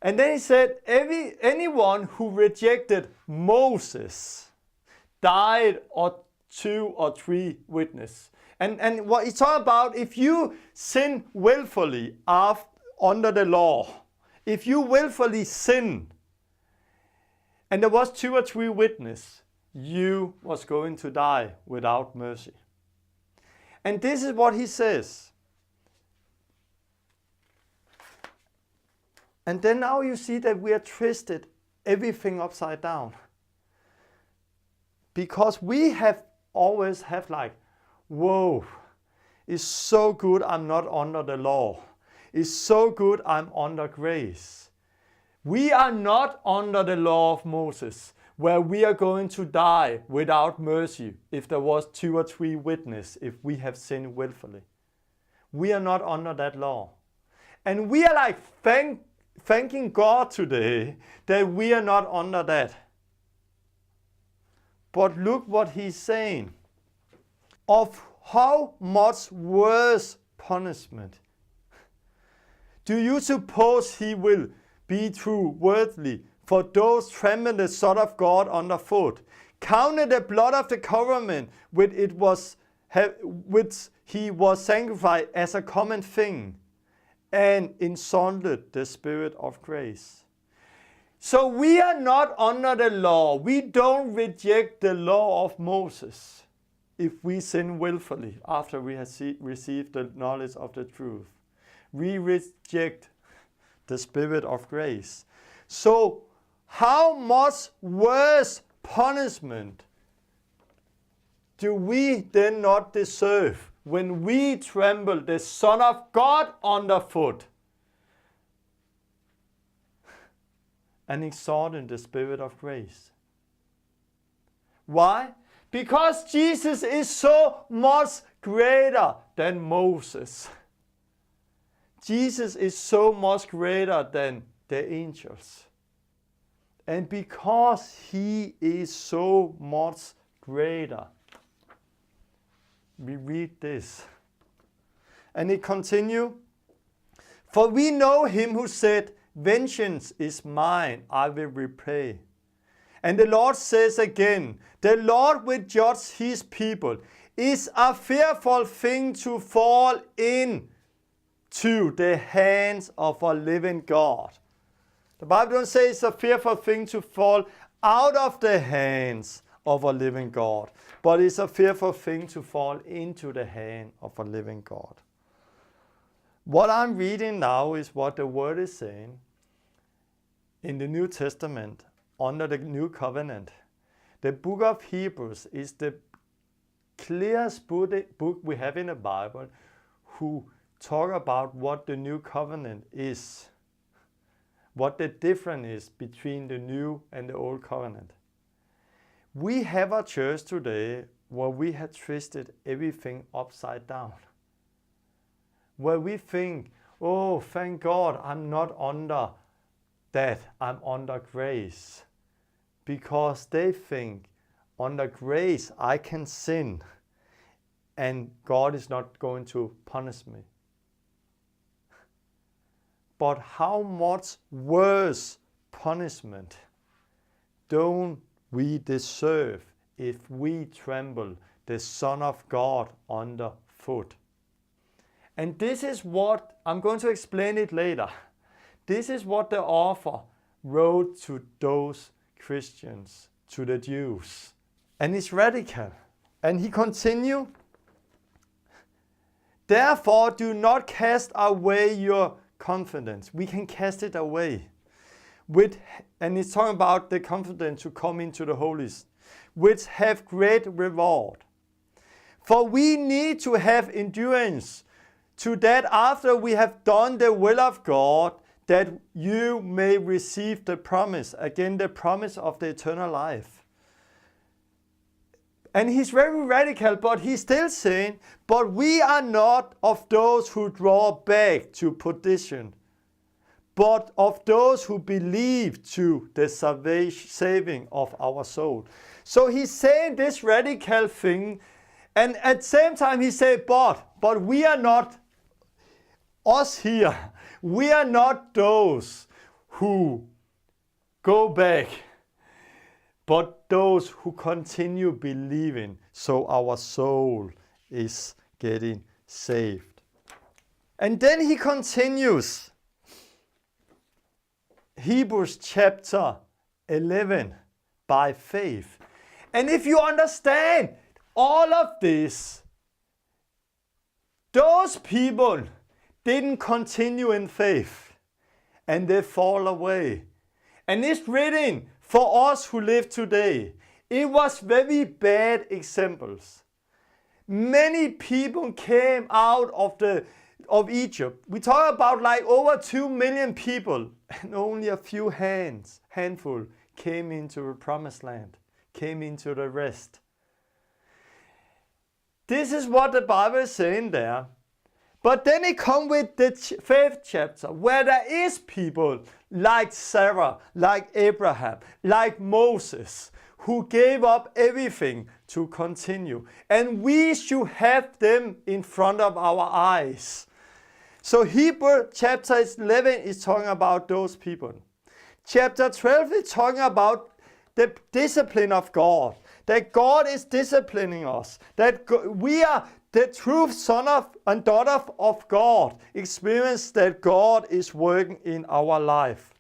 And then he said, anyone who rejected Moses died or 2 or 3 witnesses. And what he's talking about, if you sin willfully under the law, if you willfully sin, and there was 2 or 3 witnesses, you was going to die without mercy. And this is what he says. And then now you see that we are twisted everything upside down. Because we have always have like, whoa, it's so good I'm not under the law. It's so good I'm under grace. We are not under the law of Moses, where we are going to die without mercy if there was 2 or 3 witnesses if we have sinned willfully. We are not under that law. And we are like thanking God today that we are not under that. But look what he's saying. Of how much worse punishment do you suppose he will be true worthy for those trample the Son of God underfoot, counted the blood of the covenant which he was sanctified as a common thing, and insulted the Spirit of grace. So we are not under the law. We don't reject the law of Moses if we sin willfully after we have received the knowledge of the truth. We reject the Spirit of grace. So how much worse punishment do we then not deserve when we trample the Son of God underfoot and exalt in the Spirit of grace? Why? Because Jesus is so much greater than Moses. Jesus is so much greater than the angels. And because he is so much greater, we read this. And it continues. For we know him who said, vengeance is mine, I will repay. And the Lord says again, the Lord will judge his people. It's a fearful thing to fall into the hands of a living God. The Bible doesn't say it's a fearful thing to fall out of the hands of a living God, but it's a fearful thing to fall into the hand of a living God. What I'm reading now is what the Word is saying in the New Testament under the New Covenant. The book of Hebrews is the clearest book we have in the Bible who talk about what the New Covenant is, what the difference is between the New and the Old Covenant. We have a church today where we have twisted everything upside down. Where we think, oh, thank God, I'm not under that, I'm under grace. Because they think, under grace, I can sin, and God is not going to punish me. But how much worse punishment don't we deserve if we trample the Son of God underfoot? And this is what, I'm going to explain it later. This is what the author wrote to those Christians, to the Jews. And it's radical. And he continued, therefore do not cast away your confidence. We can cast it away. And it's talking about the confidence to come into the holies, which have great reward. For we need to have endurance, to that after we have done the will of God, that you may receive the promise, again the promise of the eternal life. And he's very radical, but he's still saying, but we are not of those who draw back to perdition, but of those who believe to the saving of our soul. So he's saying this radical thing, and at the same time he said, but we are not us here. We are not those who go back, but those who continue believing, so our soul is getting saved. And then he continues, Hebrews chapter 11, by faith. And if you understand all of this, those people didn't continue in faith, and they fall away. And it's written for us who live today. It was very bad examples. Many people came out of Egypt. We talk about like over 2 million people and only a few handful came into the promised land, came into the rest. This is what the Bible is saying there. But then it comes with the 5th chapter, where there is people like Sarah, like Abraham, like Moses, who gave up everything to continue. And we should have them in front of our eyes. So Hebrew chapter 11 is talking about those people. Chapter 12 is talking about the discipline of God. That God is disciplining us. That we are the true son and daughter of God. Experience that God is working in our life.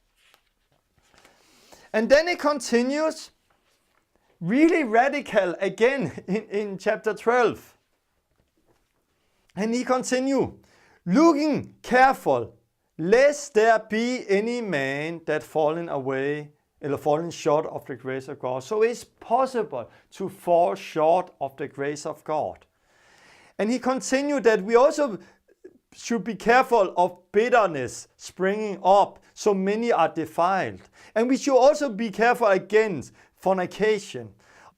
And then it continues really radical again in chapter 12. And he continues, looking careful, lest there be any man that fallen away or fallen short of the grace of God. So it's possible to fall short of the grace of God. And he continued that we also should be careful of bitterness springing up, so many are defiled. And we should also be careful against fornication,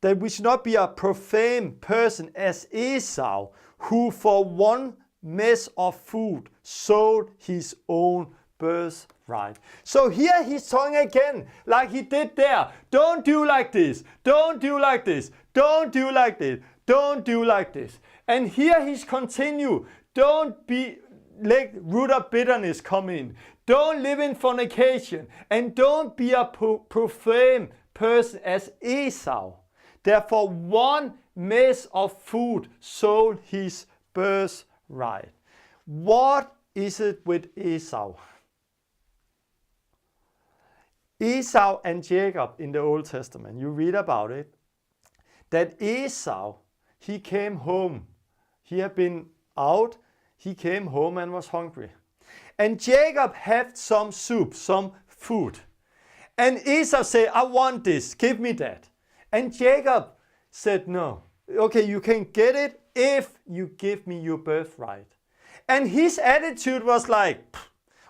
that we should not be a profane person as Esau, who for one mess of food sold his own birthright. So here he's talking again, like he did there. Don't do like this. Don't do like this. Don't do like this. Don't do like this. And here he's continue. Don't let root of bitterness come in. Don't live in fornication. And don't be a profane person as Esau. Therefore, one mess of food sold his birthright. What is it with Esau? Esau and Jacob in the Old Testament, you read about it, that Esau, he came home. He had been out, he came home and was hungry. And Jacob had some soup, some food. And Esau said, I want this, give me that. And Jacob said, no. Okay, you can get it if you give me your birthright. And his attitude was like,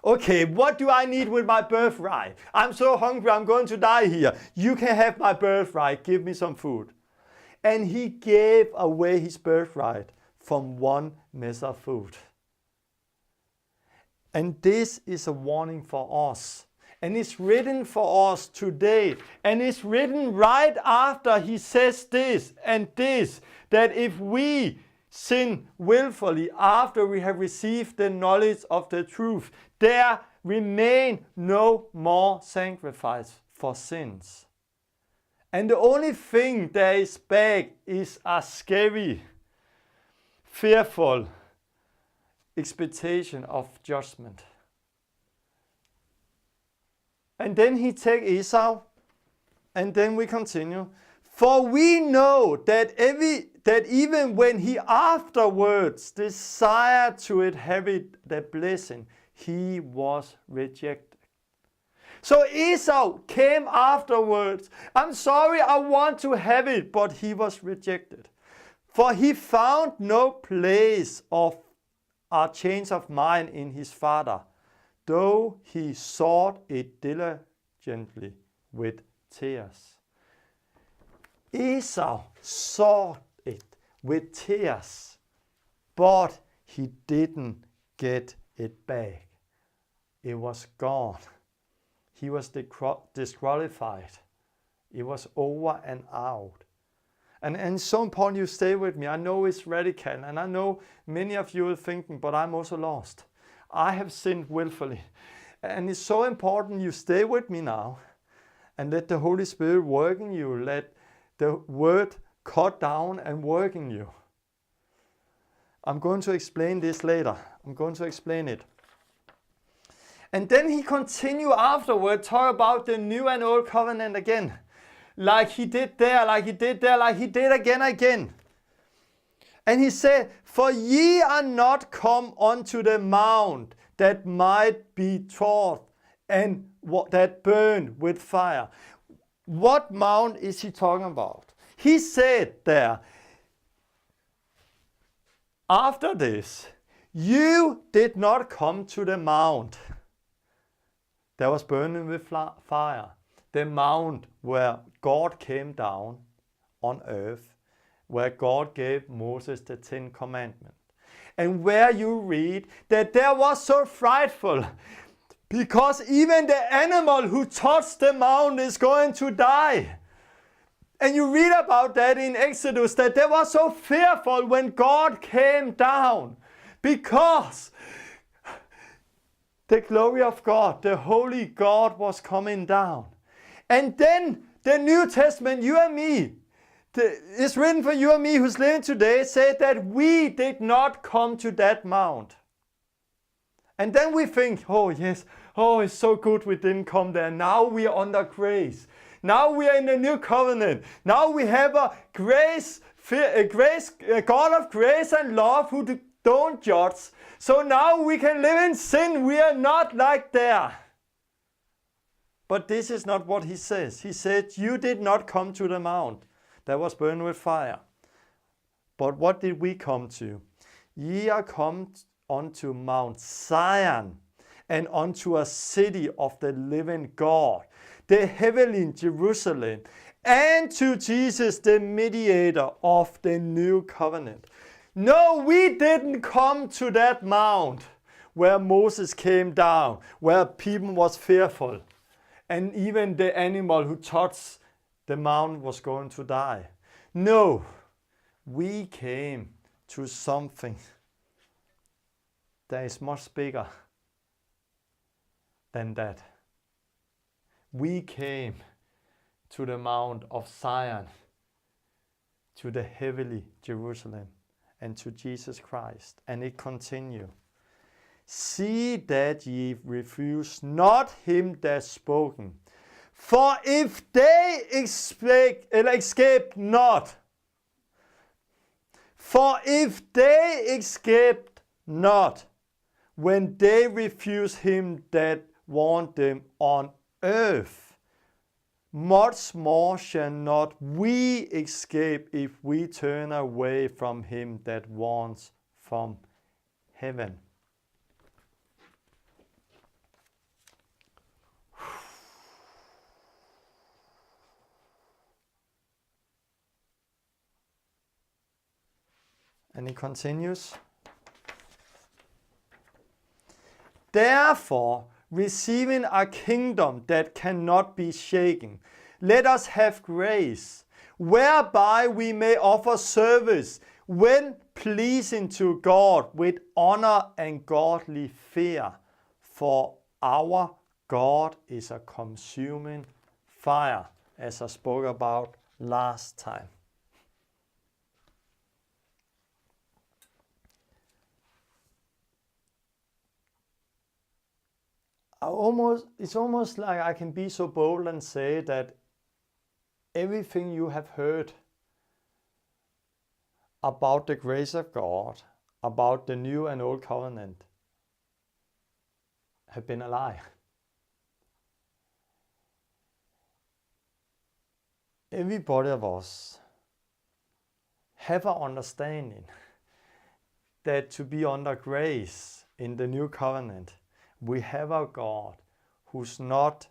okay, what do I need with my birthright? I'm so hungry, I'm going to die here. You can have my birthright, give me some food. And he gave away his birthright from one mess of food. And this is a warning for us. And it's written for us today. And it's written right after he says this and this, that if we sin willfully after we have received the knowledge of the truth, there remain no more sacrifice for sins. And the only thing that is back is a scary, fearful expectation of judgment. And then he takes Esau, and then we continue. For we know that even when he afterwards desired to inherit the blessing, he was rejected. So Esau came afterwards. I'm sorry, I want to have it, but he was rejected. For he found no place of a change of mind in his father, though he sought it diligently with tears. Esau sought it with tears, but he didn't get it back. It was gone. He was disqualified. It was over and out. And so important you stay with me. I know it's radical, and I know many of you are thinking, but I'm also lost. I have sinned willfully. And it's so important you stay with me now and let the Holy Spirit work in you. Let the word cut down and work in you. I'm going to explain this later. I'm going to explain it. And then he continued afterward, talk about the new and old covenant again. Like he did there, like he did there, like he did again. And he said, for ye are not come unto the mount that might be trod and that burned with fire. What mount is he talking about? He said there, after this, you did not come to the mount that was burning with fire. The mount where God came down on earth, where God gave Moses the 10 Commandments. And where you read that there was so frightful, because even the animal who touched the mount is going to die. And you read about that in Exodus, that they were so fearful when God came down, because the glory of God, the holy God, was coming down. And then the New Testament, you and me, it's written for you and me who's living today, said that we did not come to that mount. And then we think, oh yes, oh it's so good we didn't come there. Now we are under grace. Now we are in the new covenant. Now we have a God of grace and love who don't judge. So now we can live in sin. We are not like there. But this is not what he says. He said, you did not come to the mount that was burned with fire. But what did we come to? Ye are come unto Mount Zion, and unto a city of the living God, the heavenly Jerusalem, and to Jesus, the mediator of the new covenant. No, we didn't come to that mount where Moses came down, where people was fearful, and even the animal who touched the mount was going to die. No, we came to something that is much bigger than that. We came to the Mount of Zion, to the heavenly Jerusalem, and to Jesus Christ. And it continues. See that ye refuse not him that spoken. For if they escape not, when they refuse him that warned them on earth, much more shall not we escape if we turn away from him that warns from heaven. And he continues. Therefore, receiving a kingdom that cannot be shaken, let us have grace, whereby we may offer service when pleasing to God with honor and godly fear. For our God is a consuming fire, as I spoke about last time. It's almost like I can be so bold and say that everything you have heard about the grace of God, about the new and old covenant, have been a lie. Everybody of us have an understanding that to be under grace in the new covenant, we have a God who's not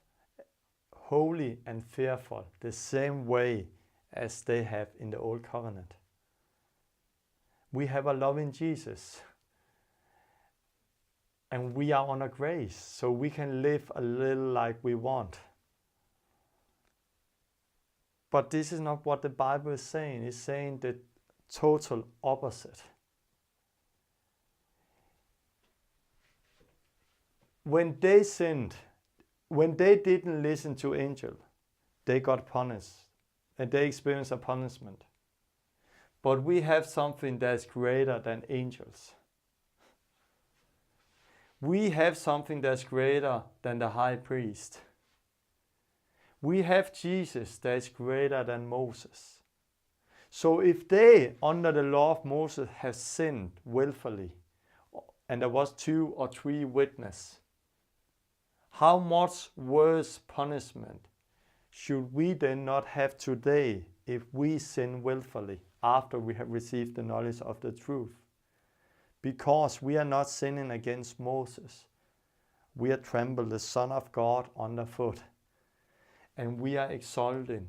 holy and fearful the same way as they have in the old covenant. We have a loving Jesus, and we are under grace, so we can live a little like we want. But this is not what the Bible is saying. It's saying the total opposite. When they sinned, when they didn't listen to angel, they got punished and they experienced a punishment. But we have something that's greater than angels. We have something that's greater than the high priest. We have Jesus that's greater than Moses. So if they, under the law of Moses, have sinned willfully, and there was 2 or 3 witnesses, how much worse punishment should we then not have today if we sin willfully after we have received the knowledge of the truth? Because we are not sinning against Moses. we are trampled the Son of God underfoot. And we are exalting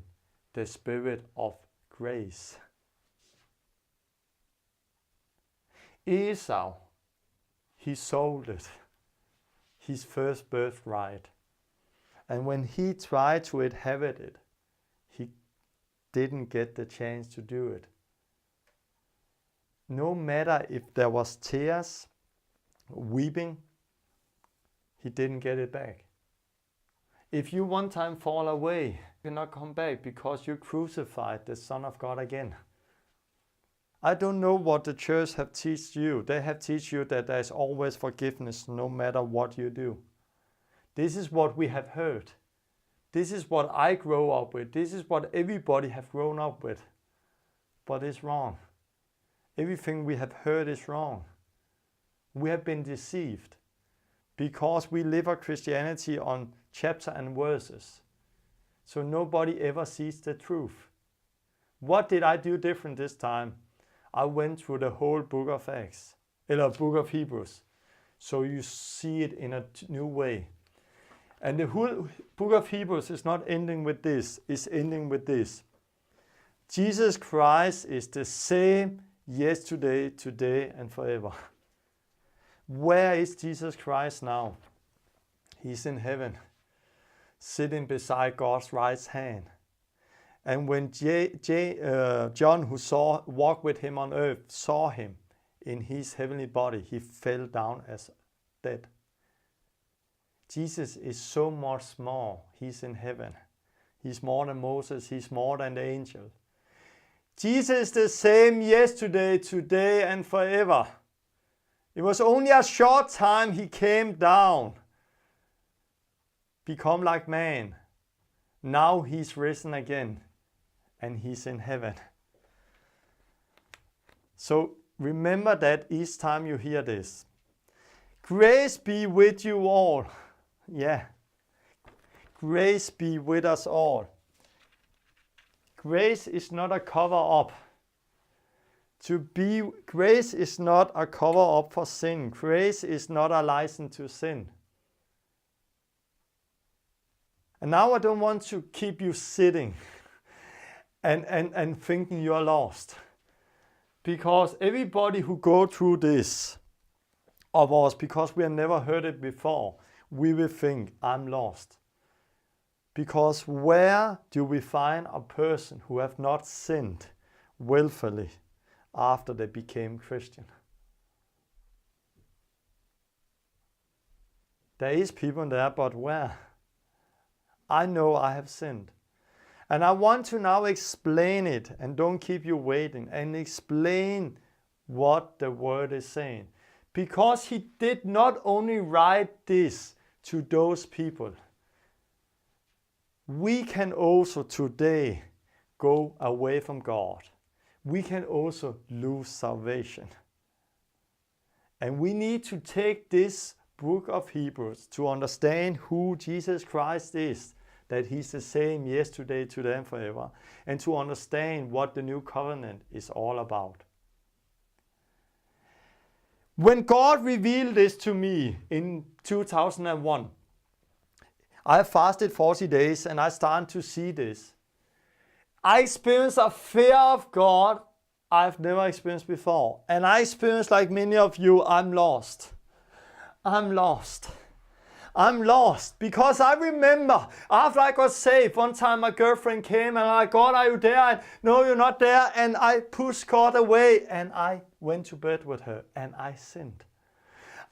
the Spirit of grace. Esau, he sold it, his first birthright. And when he tried to inherit it, he didn't get the chance to do it. No matter if there was tears, weeping, he didn't get it back. If you one time fall away, you cannot come back because you crucified the Son of God again. I don't know what the church have taught you. They have taught you that there is always forgiveness no matter what you do. This is what we have heard. This is what I grew up with. This is what everybody have grown up with. But it's wrong. Everything we have heard is wrong. We have been deceived because we live our Christianity on chapter and verses. So nobody ever sees the truth. What did I do different this time? I went through the whole book of Acts, or book of Hebrews. So you see it in a new way. And the whole book of Hebrews is not ending with this, it's ending with this. Jesus Christ is the same yesterday, today, and forever. Where is Jesus Christ now? He's in heaven, sitting beside God's right hand. And when John, who walked with him on earth, saw him in his heavenly body, he fell down as dead. Jesus is so much more. He's in heaven. He's more than Moses. He's more than the angel. Jesus is the same yesterday, today, and forever. It was only a short time he came down, become like man. Now he's risen again, and he's in heaven. So remember that each time you hear this. Grace be with you all. Yeah. Grace be with us all. Grace is not a cover-up. Grace is not a cover-up for sin. Grace is not a license to sin. And now I don't want to keep you sitting and thinking you are lost. Because everybody who go through this of us, because we have never heard it before, we will think, I'm lost. Because where do we find a person who have not sinned willfully after they became Christian? There is people there, but where? I know I have sinned. And I want to now explain it, and don't keep you waiting, and explain what the word is saying. Because he did not only write this to those people, we can also today go away from God. We can also lose salvation. And we need to take this book of Hebrews to understand who Jesus Christ is, that he's the same yesterday, today, and forever, and to understand what the new covenant is all about. When God revealed this to me in 2001, I fasted 40 days and I started to see this. I experienced a fear of God I've never experienced before. And I experienced, like many of you, I'm lost. I'm lost. I'm lost because I remember after I got saved, one time my girlfriend came and I'm like, God, are you there? And no, you're not there. And I pushed God away and I went to bed with her and I sinned.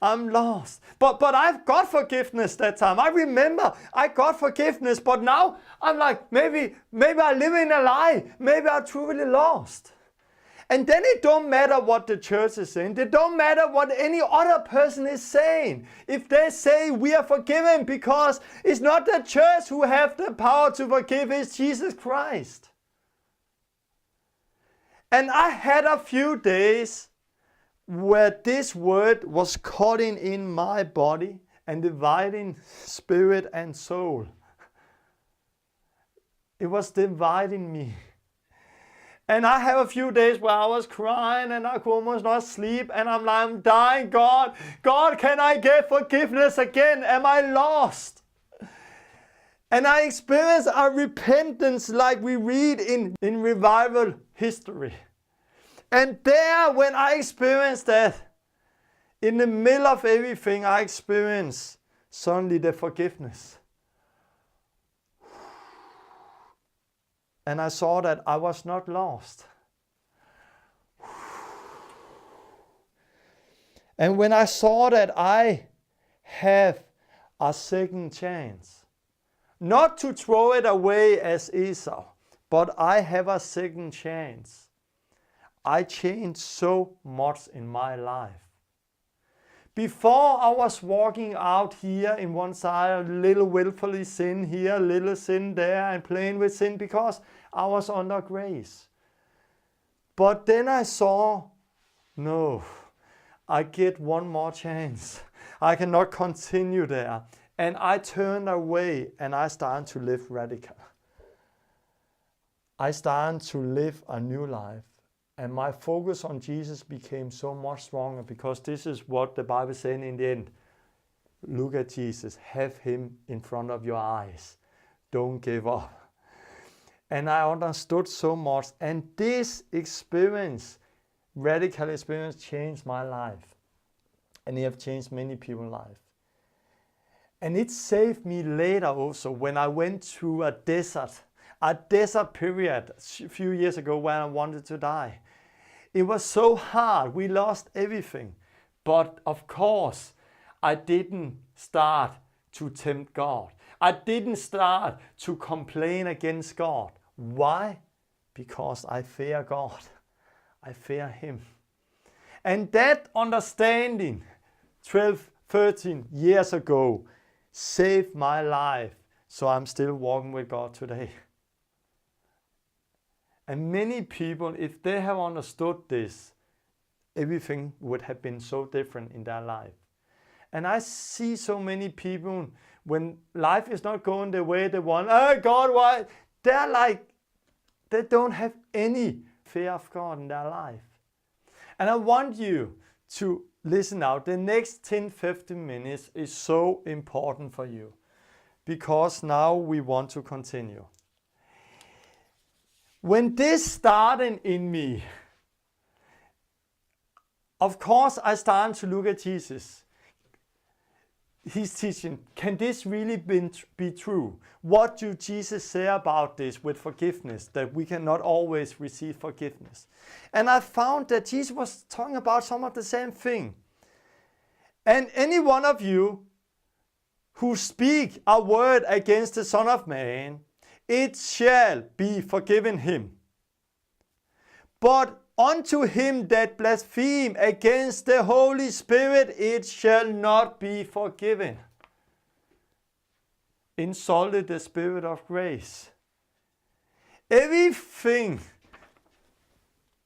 I'm lost. But I've got forgiveness that time. I remember I got forgiveness, but now I'm like, maybe I live in a lie. Maybe I'm truly lost. And then it don't matter what the church is saying. It don't matter what any other person is saying. If they say we are forgiven, because it's not the church who have the power to forgive, it's Jesus Christ. And I had a few days where this word was cutting in my body and dividing spirit and soul. It was dividing me. And I have a few days where I was crying and I could almost not sleep. And I'm like, I'm dying, God. God, can I get forgiveness again? Am I lost? And I experienced a repentance like we read in revival history. And there, when I experienced that, in the middle of everything, I experienced suddenly the forgiveness. And I saw that I was not lost. And when I saw that I have a second chance, not to throw it away as Esau, but I have a second chance, I changed so much in my life. Before I was walking out here in one side, a little willfully sin here, a little sin there, and playing with sin because I was under grace. But then I saw, no, I get one more chance. I cannot continue there. And I turned away and I started to live radical. I started to live a new life. And my focus on Jesus became so much stronger because this is what the Bible is saying in the end. Look at Jesus. Have him in front of your eyes. Don't give up. And I understood so much. And this experience, radical experience, changed my life. And it has changed many people's lives. And it saved me later also when I went through a desert period a few years ago when I wanted to die. It was so hard. We lost everything. But of course, I didn't start to tempt God. I didn't start to complain against God. Why? Because I fear God. I fear him. And that understanding 12, 13 years ago saved my life. So I'm still walking with God today. And many people, if they have understood this, everything would have been so different in their life. And I see so many people, when life is not going the way they want, oh God, why? They're like, they don't have any fear of God in their life. And I want you to listen out. The next 10-15 minutes is so important for you. Because now we want to continue. When this started in me, of course I started to look at Jesus. He's teaching, can this really be true? What do Jesus say about this with forgiveness, that we cannot always receive forgiveness? And I found that Jesus was talking about some of the same thing. And any one of you who speak a word against the Son of Man, it shall be forgiven him. But unto him that blaspheme against the Holy Spirit, it shall not be forgiven. Insulted the Spirit of grace. Everything,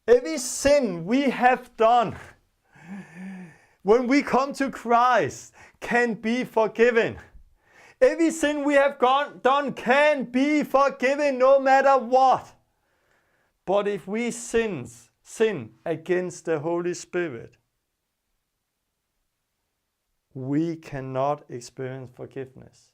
every sin we have done when we come to Christ can be forgiven. Every sin we have done can be forgiven no matter what. But if we sin against the Holy Spirit, we cannot experience forgiveness.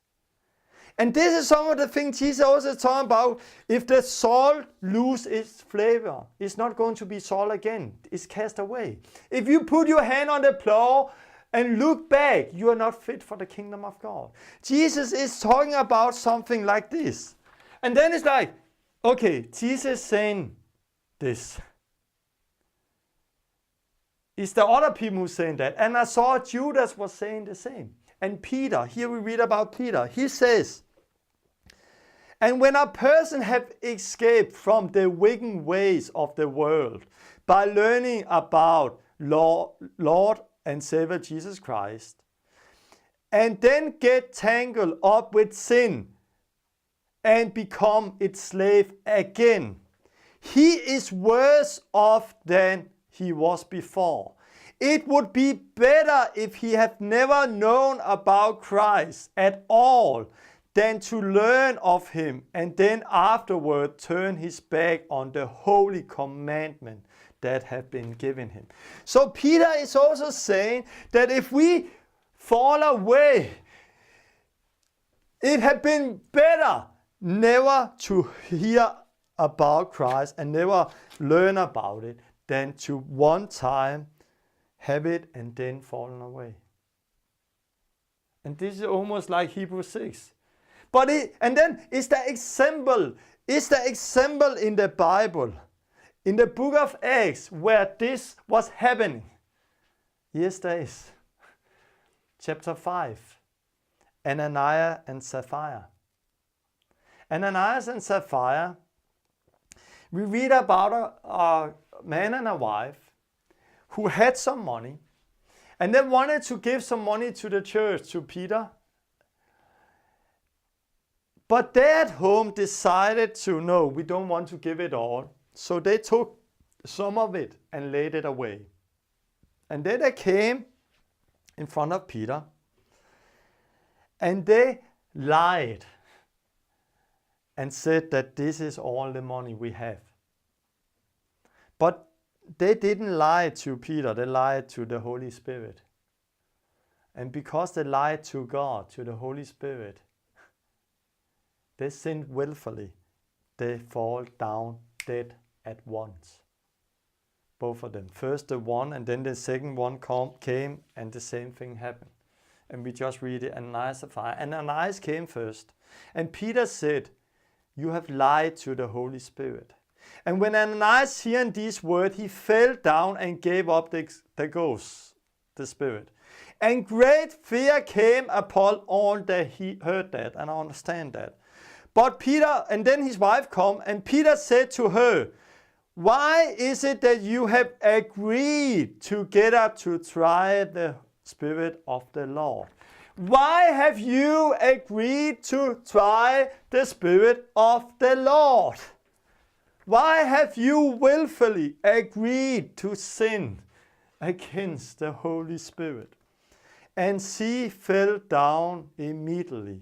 And this is some of the things Jesus also talking about. If the salt loses its flavor, it's not going to be salt again. It's cast away. If you put your hand on the plow and look back, you are not fit for the kingdom of God. Jesus is talking about something like this. And then it's like, okay, Jesus saying this. Is there other people who saying that? And I saw Judas was saying the same. And Peter, here we read about Peter. He says, and when a person have escaped from the wicked ways of the world by learning about Lord and Savior Jesus Christ, and then get tangled up with sin and become its slave again, he is worse off than he was before. It would be better if he had never known about Christ at all than to learn of him and then afterward turn his back on the holy commandment that have been given him. So Peter is also saying that if we fall away, it had been better never to hear about Christ and never learn about it than to one time have it and then fallen away. And this is almost like Hebrews 6. But and then is the example in the Bible, in the book of Acts, where this was happening? Yes, there is. Chapter 5. Ananias and Sapphira. Ananias and Sapphira, we read about a man and a wife who had some money and they wanted to give some money to the church, to Peter. But they at home decided to, no, we don't want to give it all. So they took some of it and laid it away. And then they came in front of Peter and they lied and said that this is all the money we have. But they didn't lie to Peter, they lied to the Holy Spirit. And because they lied to God, to the Holy Spirit, they sinned willfully. They fall down dead at once. Both of them. First the one and then the second one came and the same thing happened. And we just read it, Ananias and Sapphira. And Ananias came first. And Peter said, you have lied to the Holy Spirit. And when Ananias heard these words, he fell down and gave up the ghost, the spirit. And great fear came upon all that he heard that, and I understand that. But Peter, and then his wife come, and Peter said to her, why is it that you have agreed together to try the Spirit of the Lord? Why have you agreed to try the Spirit of the Lord? Why have you willfully agreed to sin against the Holy Spirit? And she fell down immediately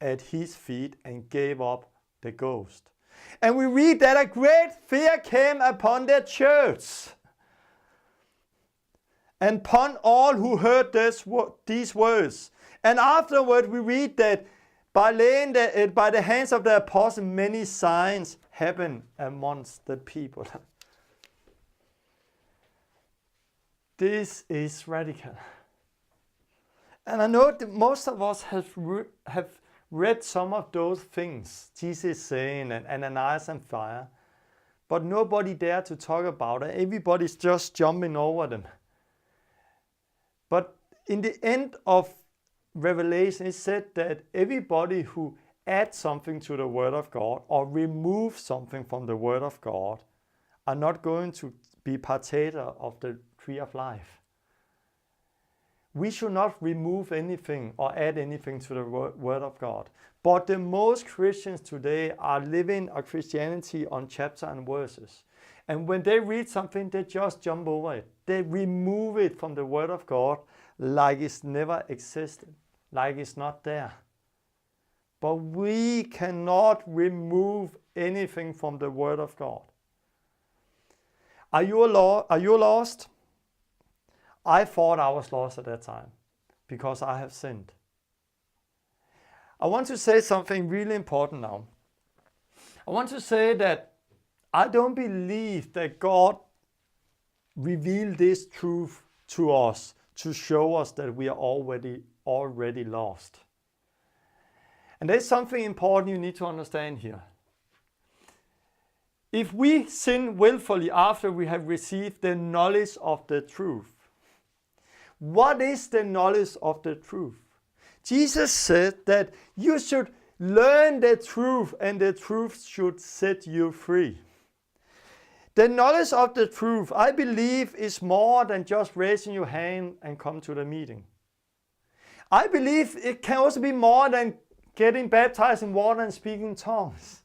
at his feet and gave up the ghost. And we read that a great fear came upon the church and upon all who heard these words. And afterward we read that by the hands of the apostles many signs happened amongst the people. This is radical. And I know that most of us have read some of those things Jesus is saying and Ananias and Sapphira, but nobody dared to talk about it. Everybody's just jumping over them. But in the end of Revelation, it said that everybody who adds something to the Word of God or removes something from the Word of God are not going to be partaker of the tree of life. We should not remove anything or add anything to the Word of God. But the most Christians today are living a Christianity on chapter and verses. And when they read something, they just jump over it. They remove it from the Word of God like it's never existed, like it's not there. But we cannot remove anything from the Word of God. Are you lost? I thought I was lost at that time because I have sinned. I want to say something really important now. I want to say that I don't believe that God revealed this truth to us to show us that we are already lost. And there's something important you need to understand here. If we sin willfully after we have received the knowledge of the truth, what is the knowledge of the truth? Jesus said that you should learn the truth and the truth should set you free. The knowledge of the truth, I believe, is more than just raising your hand and come to the meeting. I believe it can also be more than getting baptized in water and speaking in tongues.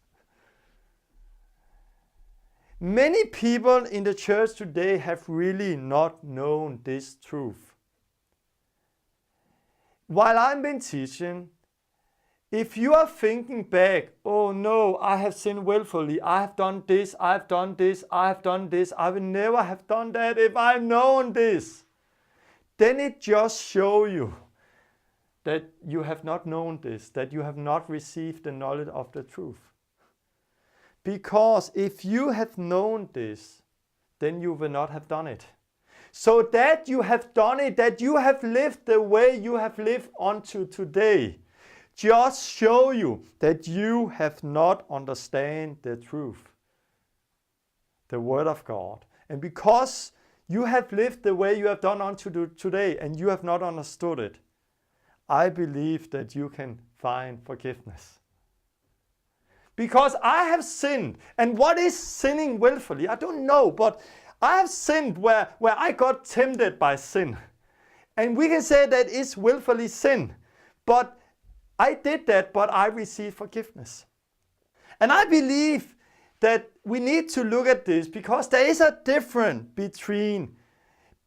Many people in the church today have really not known this truth. While I've been teaching, If you are thinking back, oh no, I have sinned willfully, I have done this, I have done this, I have done this, I would never have done that if I had known this, then it just shows you that you have not known this, that you have not received the knowledge of the truth. Because if you have known this, then you will not have done it. So that you have done it, that you have lived the way you have lived unto today, just show you that you have not understand the truth, the Word of God. And because you have lived the way you have done unto today and you have not understood it, I believe that you can find forgiveness. Because I have sinned. And what is sinning willfully? I don't know, but I have sinned where I got tempted by sin. And we can say that is willfully sin. But I did that, but I received forgiveness. And I believe that we need to look at this because there is a difference between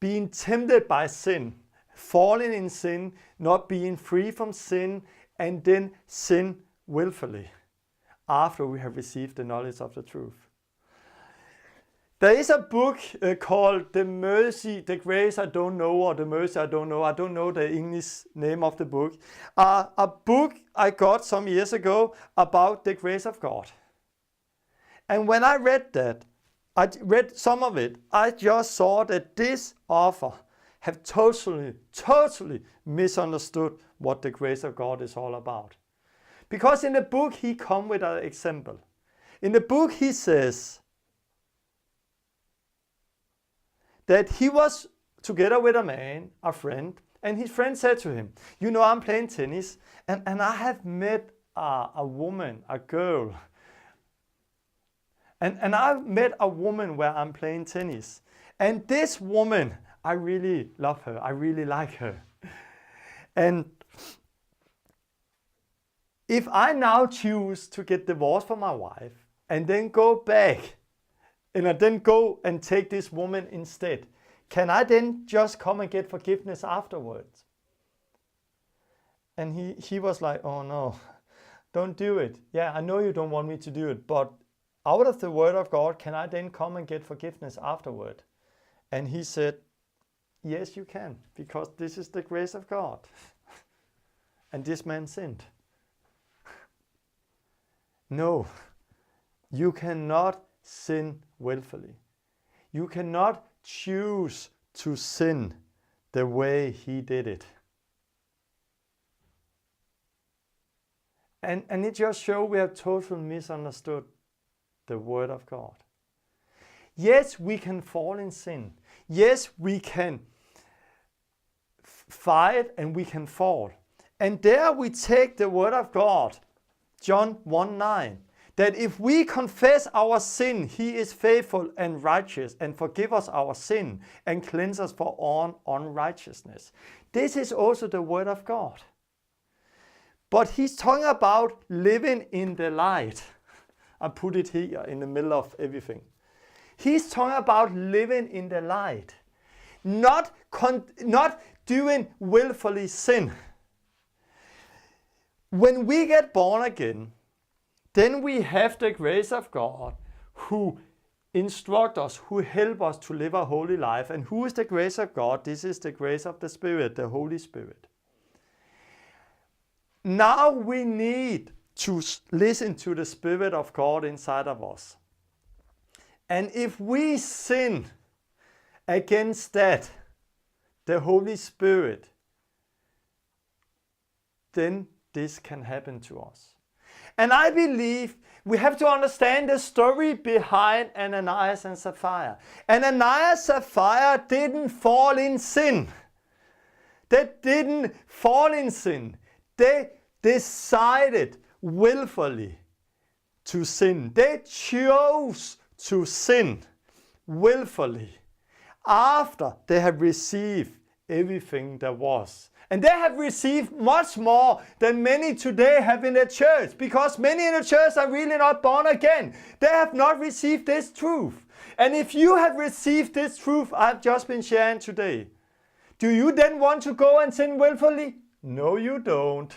being tempted by sin, falling in sin, not being free from sin, and then sin willfully after we have received the knowledge of the truth. There is a book called The Mercy, The Grace I Don't Know, or The Mercy I Don't Know. I don't know the English name of the book. A book I got some years ago about the grace of God. And when I read that, I read some of it, I just saw that this author have totally misunderstood what the grace of God is all about. Because in the book he comes with an example. In the book he says that he was together with a man, a friend, and his friend said to him, you know, I'm playing tennis, and I have met a woman, a girl. And I've met a woman where I'm playing tennis. And this woman, I really love her. I really like her. And if I now choose to get divorced from my wife and then go back and I then go and take this woman instead, can I then just come and get forgiveness afterwards? And he was like, oh no, don't do it. Yeah, I know you don't want me to do it, but out of the Word of God, can I then come and get forgiveness afterward? And he said, yes, you can, because this is the grace of God. And this man sinned. No, you cannot sin willfully. You cannot choose to sin the way he did it. And it just shows we have totally misunderstood the Word of God. Yes, we can fall in sin. Yes, we can fight and we can fall. And there we take the Word of God, John 1:9, that if we confess our sin, he is faithful and righteous and forgive us our sin and cleanse us from all unrighteousness. This is also the Word of God. But he's talking about living in the light. I put it here in the middle of everything. He's talking about living in the light. Not doing willfully sin. When we get born again, then we have the grace of God who instruct us, who help us to live a holy life. And who is the grace of God? This is the grace of the Spirit, the Holy Spirit. Now we need to listen to the Spirit of God inside of us. And if we sin against that, the Holy Spirit, then this can happen to us. And I believe we have to understand the story behind Ananias and Sapphira. Ananias and Sapphira didn't fall in sin. They didn't fall in sin. They decided willfully to sin. They chose to sin willfully after they have received everything there was. And they have received much more than many today have in the church, because many in the church are really not born again. They have not received this truth. And if you have received this truth I've just been sharing today, do you then want to go and sin willfully? No, you don't.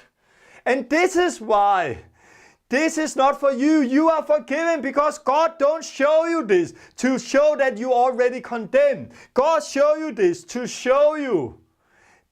And this is why. This is not for you. You are forgiven because God don't show you this to show that you already condemned. God show you this to show you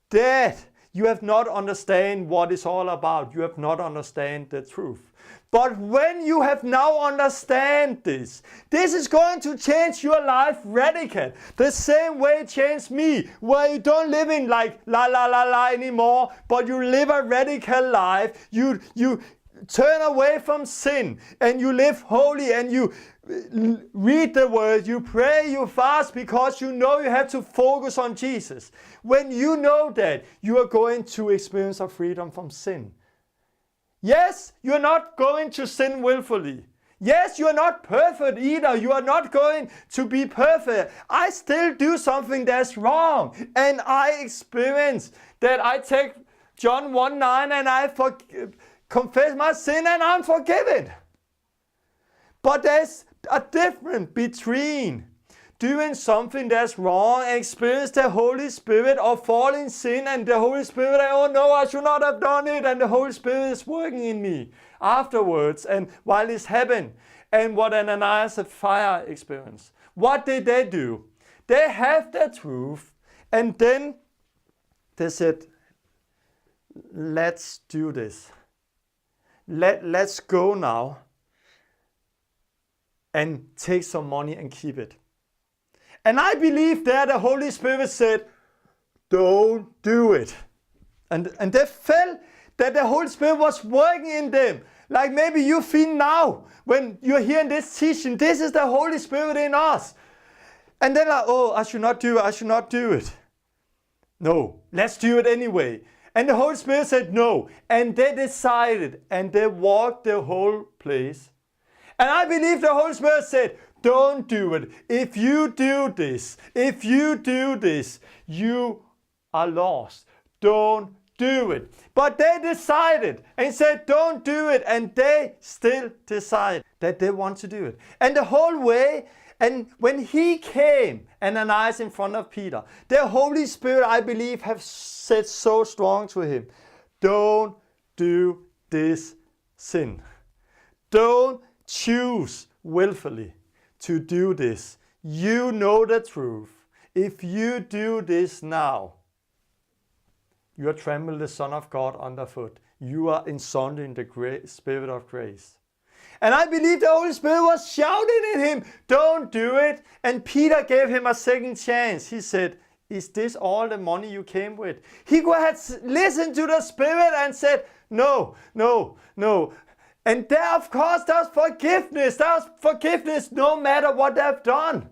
that you have not understand what it's all about. You have not understand the truth. But when you have now understand this is going to change your life radical. The same way it changed me, where you don't live in like la la la la anymore, but you live a radical life. You turn away from sin and you live holy and you read the word, you pray, you fast because you know you have to focus on Jesus. When you know that, you are going to experience a freedom from sin. Yes, you are not going to sin willfully. Yes, you are not perfect either. You are not going to be perfect. I still do something that's wrong. And I experience that I take John 1:9 and I confess my sin and I'm forgiven. But there's a difference between doing something that's wrong and experience the Holy Spirit or fall in sin and the Holy Spirit, oh no, I should not have done it, and the Holy Spirit is working in me afterwards and while it's happening. And what Ananias and Sapphira experienced. What did they do? They have the truth and then they said, let's do this. Let's go now and take some money and keep it. And I believe there the Holy Spirit said, don't do it. And they felt that the Holy Spirit was working in them. Like maybe you feel now when you're hearing this teaching, this is the Holy Spirit in us. And then like, oh, I should not do it, I should not do it. No, let's do it anyway. And the Holy Spirit said no. And they decided and they walked the whole place. And I believe the Holy Spirit said, don't do it. If you do this, you are lost. Don't do it. But they decided and said, don't do it. And they still decide that they want to do it. And the whole way, and when he came, Ananias in front of Peter, the Holy Spirit, I believe, have said so strong to him, don't do this sin. Don't choose willfully to do this. You know the truth. If you do this now, you are trampling the Son of God underfoot. You are insulting the Spirit of grace. And I believe the Holy Spirit was shouting at him, don't do it. And Peter gave him a second chance. He said, is this all the money you came with? He could have listened to the Spirit and said, no. And there, of course, there's forgiveness. There's forgiveness no matter what they've done.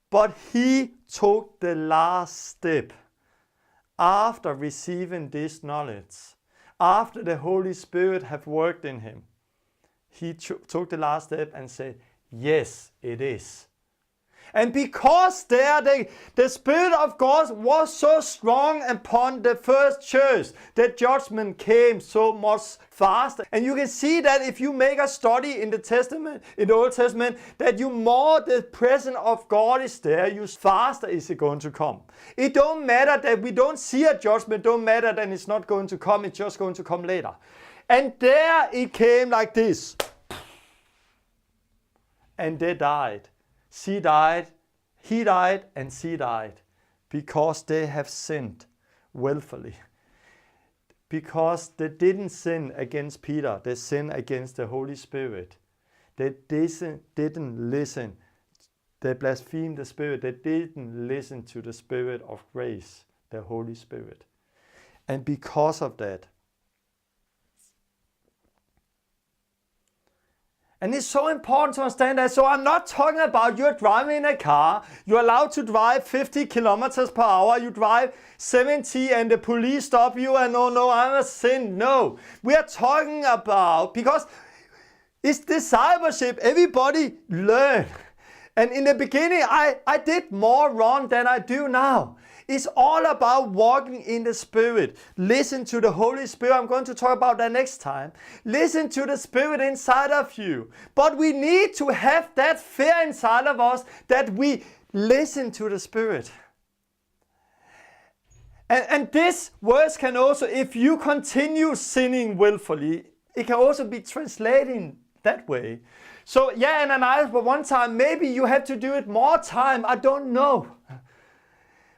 But he took the last step after receiving this knowledge, after the Holy Spirit have worked in him. He took the last step and said, yes, it is. And because there the Spirit of God was so strong upon the first church, the judgment came so much faster. And you can see that if you make a study in the Old Testament, that you more the presence of God is there, you faster is it going to come. It don't matter that we don't see a judgment, don't matter that it's not going to come, it's just going to come later. And there it came like this. And they died. She died, he died, and she died because they have sinned willfully. Because they didn't sin against Peter, they sinned against the Holy Spirit. They didn't listen. They blasphemed the Spirit. They didn't listen to the Spirit of grace, the Holy Spirit. And because of that, and it's so important to understand that. So I'm not talking about you're driving in a car, you're allowed to drive 50 kilometers per hour, you drive 70 and the police stop you and oh no, I'm a sin. No, we are talking about, because it's discipleship, everybody learn. And in the beginning, I did more wrong than I do now. It's all about walking in the Spirit. Listen to the Holy Spirit. I'm going to talk about that next time. Listen to the Spirit inside of you. But we need to have that fear inside of us that we listen to the Spirit. And this verse can also, if you continue sinning willfully, it can also be translated that way. So yeah, Ananias, but one time, maybe you have to do it more time, I don't know.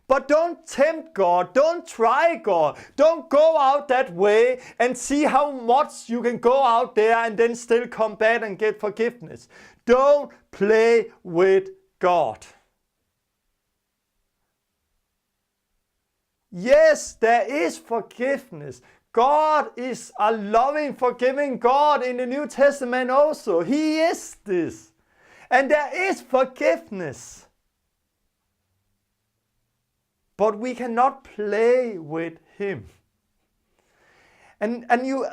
But don't tempt God, don't try God, don't go out that way and see how much you can go out there and then still come back and get forgiveness. Don't play with God. Yes, there is forgiveness. God is a loving, forgiving God in the New Testament also. He is this. And there is forgiveness. But we cannot play with Him. And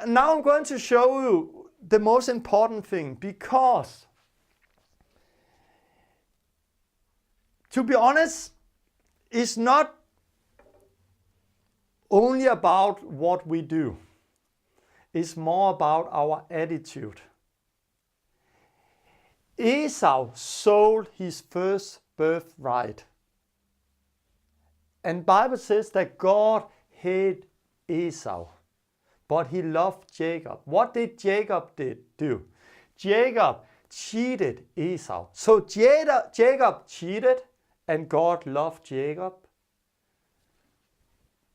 now I'm going to show you the most important thing, because to be honest, it's not only about what we do. It's more about our attitude. Esau sold his first birthright. And Bible says that God hated Esau, but he loved Jacob. What did Jacob do? Jacob cheated Esau. So Jacob cheated and God loved Jacob.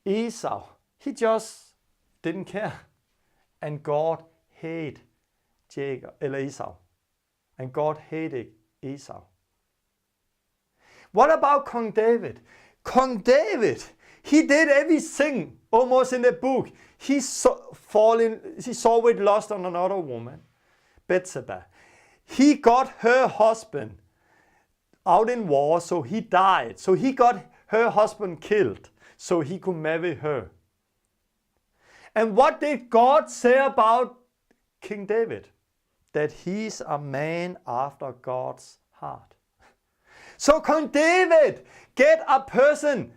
Esau, he just didn't care. And God hated Esau. And God hated Esau. What about King David? King David, he did everything almost in the book. He saw with lust on another woman, Bathsheba. He got her husband out in war, so he died. So he got her husband killed, so he could marry her. And what did God say about King David? That he's a man after God's heart. So King David killed a person,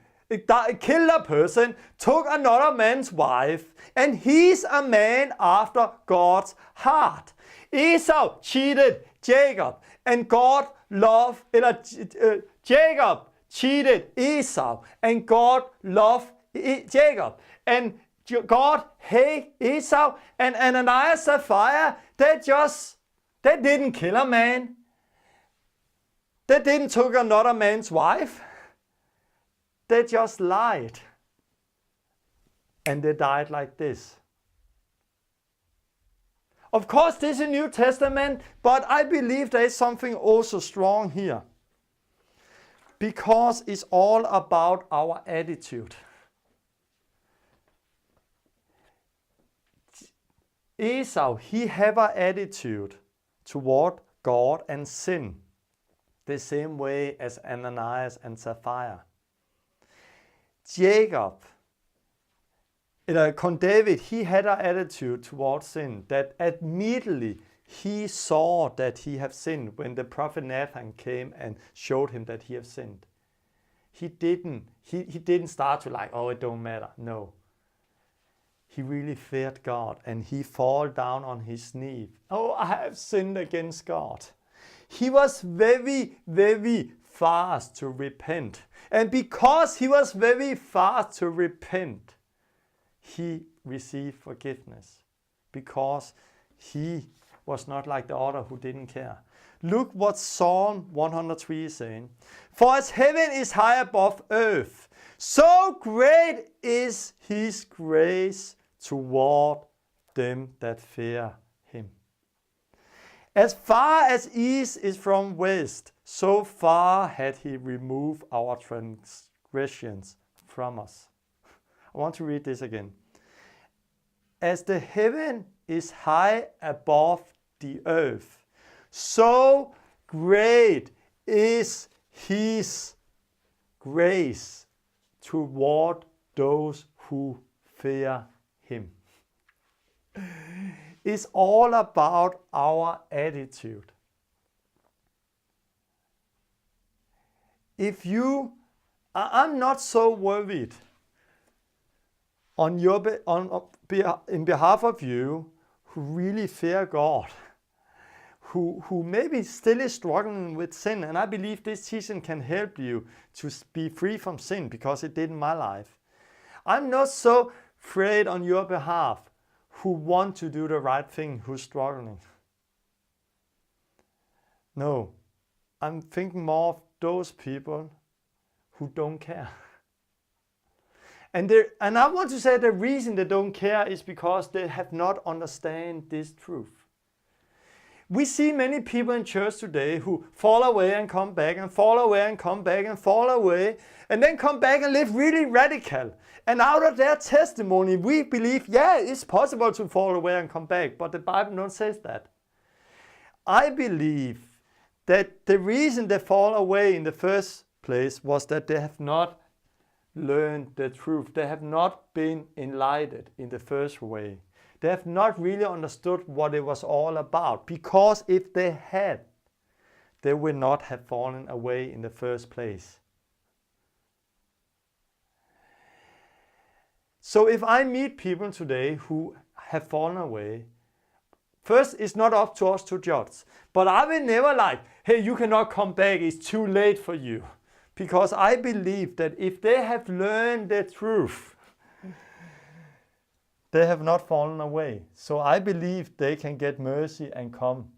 took another man's wife, and he's a man after God's heart. Esau cheated Jacob, and God loved Jacob cheated Esau, and God loved Jacob. And God hated Esau, and Ananias and Sapphira, they didn't kill a man. They didn't took another man's wife. They just lied. And they died like this. Of course, this is New Testament, but I believe there is something also strong here. Because it's all about our attitude. Esau, he have an attitude toward God and sin, the same way as Ananias and Sapphira. Jacob, King David, he had an attitude towards sin that immediately he saw that he had sinned when the prophet Nathan came and showed him that he had sinned. He didn't start to like, oh, it don't matter. No. He really feared God and he fall down on his knee. Oh, I have sinned against God. He was very, very fast to repent. And because he was very fast to repent, he received forgiveness. Because he was not like the other who didn't care. Look what Psalm 103 is saying. For as heaven is high above earth, so great is his grace toward them that fear him. As far as east is from west, so far had he removed our transgressions from us. I want to read this again. As the heaven is high above the earth, so great is his grace toward those who fear him. It's all about our attitude. I'm not so worried in behalf of you who really fear God, who maybe still is struggling with sin. And I believe this teaching can help you to be free from sin because it did in my life. I'm not so afraid on your behalf who want to do the right thing, who's struggling. No, I'm thinking more of those people who don't care. And I want to say the reason they don't care is because they have not understand this truth. We see many people in church today who fall away and come back and fall away and come back and fall away and then come back and live really radical. And out of their testimony, we believe, yeah, it's possible to fall away and come back, but the Bible don't say that. I believe that the reason they fall away in the first place was that they have not learned the truth. They have not been enlightened in the first way. They have not really understood what it was all about, because if they had, they would not have fallen away in the first place. So if I meet people today who have fallen away, first, it's not up to us to judge, but I will never like, hey, you cannot come back, it's too late for you. Because I believe that if they have learned the truth, they have not fallen away. So I believe they can get mercy and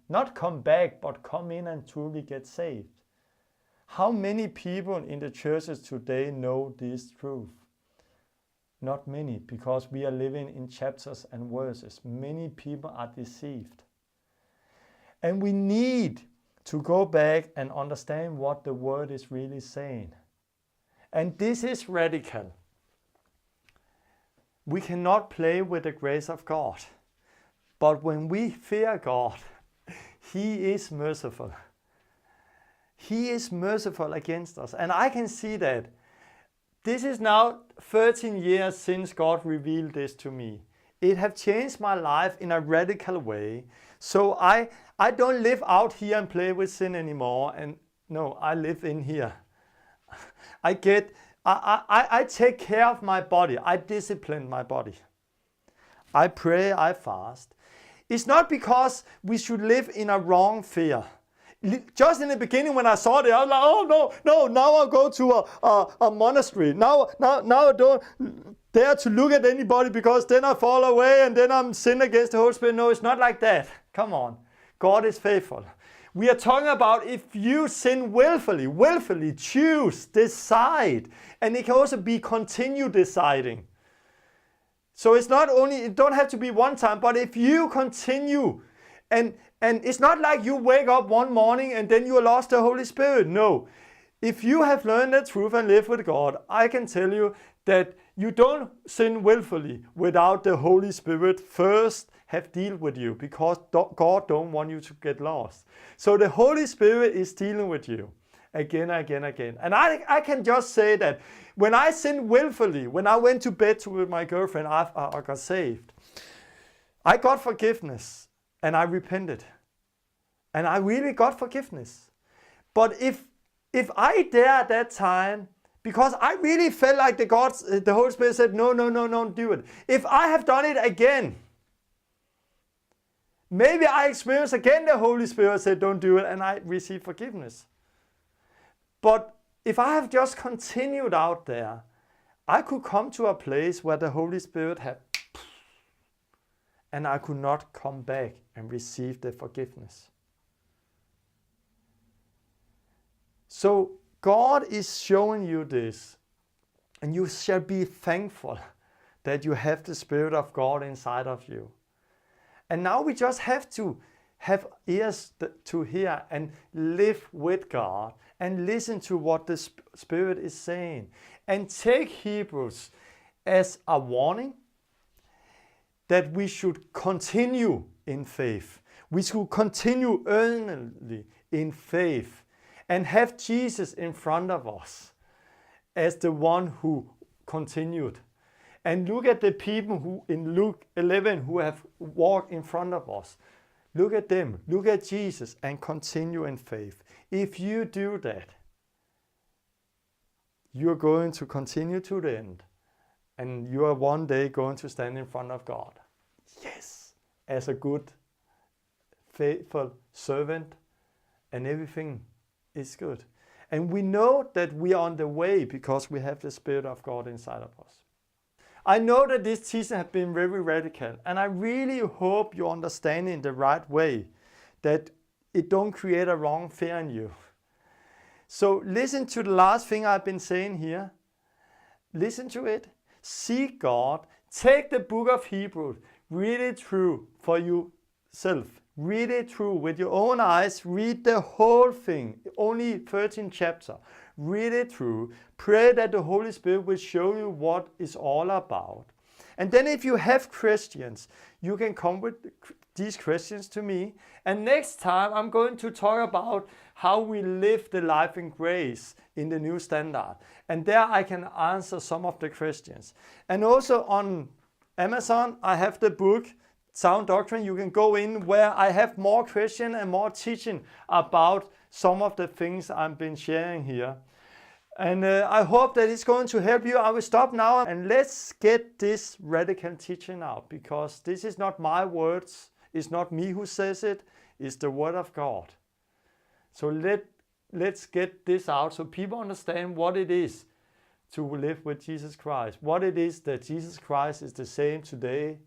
not come back, but come in and truly get saved. How many people in the churches today know this truth? Not many, because we are living in chapters and verses. Many people are deceived. And we need to go back and understand what the word is really saying. And this is radical. We cannot play with the grace of God. But when we fear God, He is merciful. He is merciful against us. And I can see that. This is now 13 years since God revealed this to me. It has changed my life in a radical way. So I don't live out here and play with sin anymore. And no, I live in here. I take care of my body. I discipline my body. I pray, I fast. It's not because we should live in a wrong fear. Just in the beginning when I saw it, I was like, oh no, now I'll go to a monastery. Now I don't dare to look at anybody, because then I fall away and then I'm sin against the Holy Spirit. No, it's not like that. Come on. God is faithful. We are talking about if you sin willfully, choose, decide. And it can also be continue deciding. So it's not only, it don't have to be one time, but if you continue, and it's not like you wake up one morning and then you lost the Holy Spirit. No. If you have learned the truth and live with God, I can tell you that you don't sin willfully without the Holy Spirit first have dealt with you, because God don't want you to get lost. So the Holy Spirit is dealing with you again. And I can just say that when I sinned willfully, when I went to bed with my girlfriend, I got saved. I got forgiveness and I repented. And I really got forgiveness. But if I dare at that time, because I really felt like the Holy Spirit said, no, don't do it. If I have done it again, maybe I experienced again the Holy Spirit said, don't do it, and I received forgiveness. But if I have just continued out there, I could come to a place where the Holy Spirit had, and I could not come back and receive the forgiveness. So God is showing you this, and you shall be thankful that you have the Spirit of God inside of you. And now we just have to have ears to hear and live with God and listen to what the Spirit is saying. And take Hebrews as a warning that we should continue in faith. We should continue earnestly in faith and have Jesus in front of us as the one who continued. And look at the people who in Luke 11 who have walked in front of us. Look at them, look at Jesus, and continue in faith. If you do that, you're going to continue to the end. And you are one day going to stand in front of God. Yes, as a good, faithful servant, and everything is good. And we know that we are on the way because we have the Spirit of God inside of us. I know that this teaching has been very radical, and I really hope you understand in the right way, that it don't create a wrong fear in you. So listen to the last thing I've been saying here. Listen to it. Seek God. Take the book of Hebrews. Read it through for yourself. Read it through with your own eyes. Read the whole thing. Only 13 chapters. Read it through. Pray that the Holy Spirit will show you what it's all about. And then if you have questions, you can come with these questions to me. And next time I'm going to talk about how we live the life in grace in the new standard. And there I can answer some of the questions. And also on Amazon, I have the book Sound Doctrine. You can go in where I have more questions and more teaching about some of the things I've been sharing here. And I hope that it's going to help you. I will stop now and let's get this radical teaching out, because this is not my words. It's not me who says it. It's the Word of God. So let's get this out so people understand what it is to live with Jesus Christ. What it is that Jesus Christ is the same today,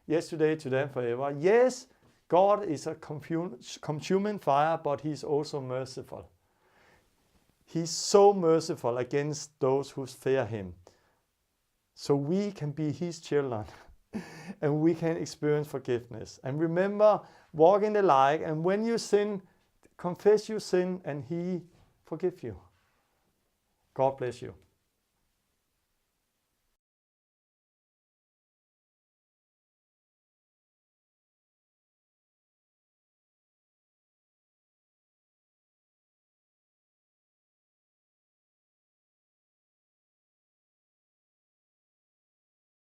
yesterday, today, and forever. Yes, God is a consuming fire, but He's also merciful. He's so merciful against those who fear Him. So we can be His children and we can experience forgiveness. And remember, walk in the light, and when you sin, confess your sin and He forgives you. God bless you.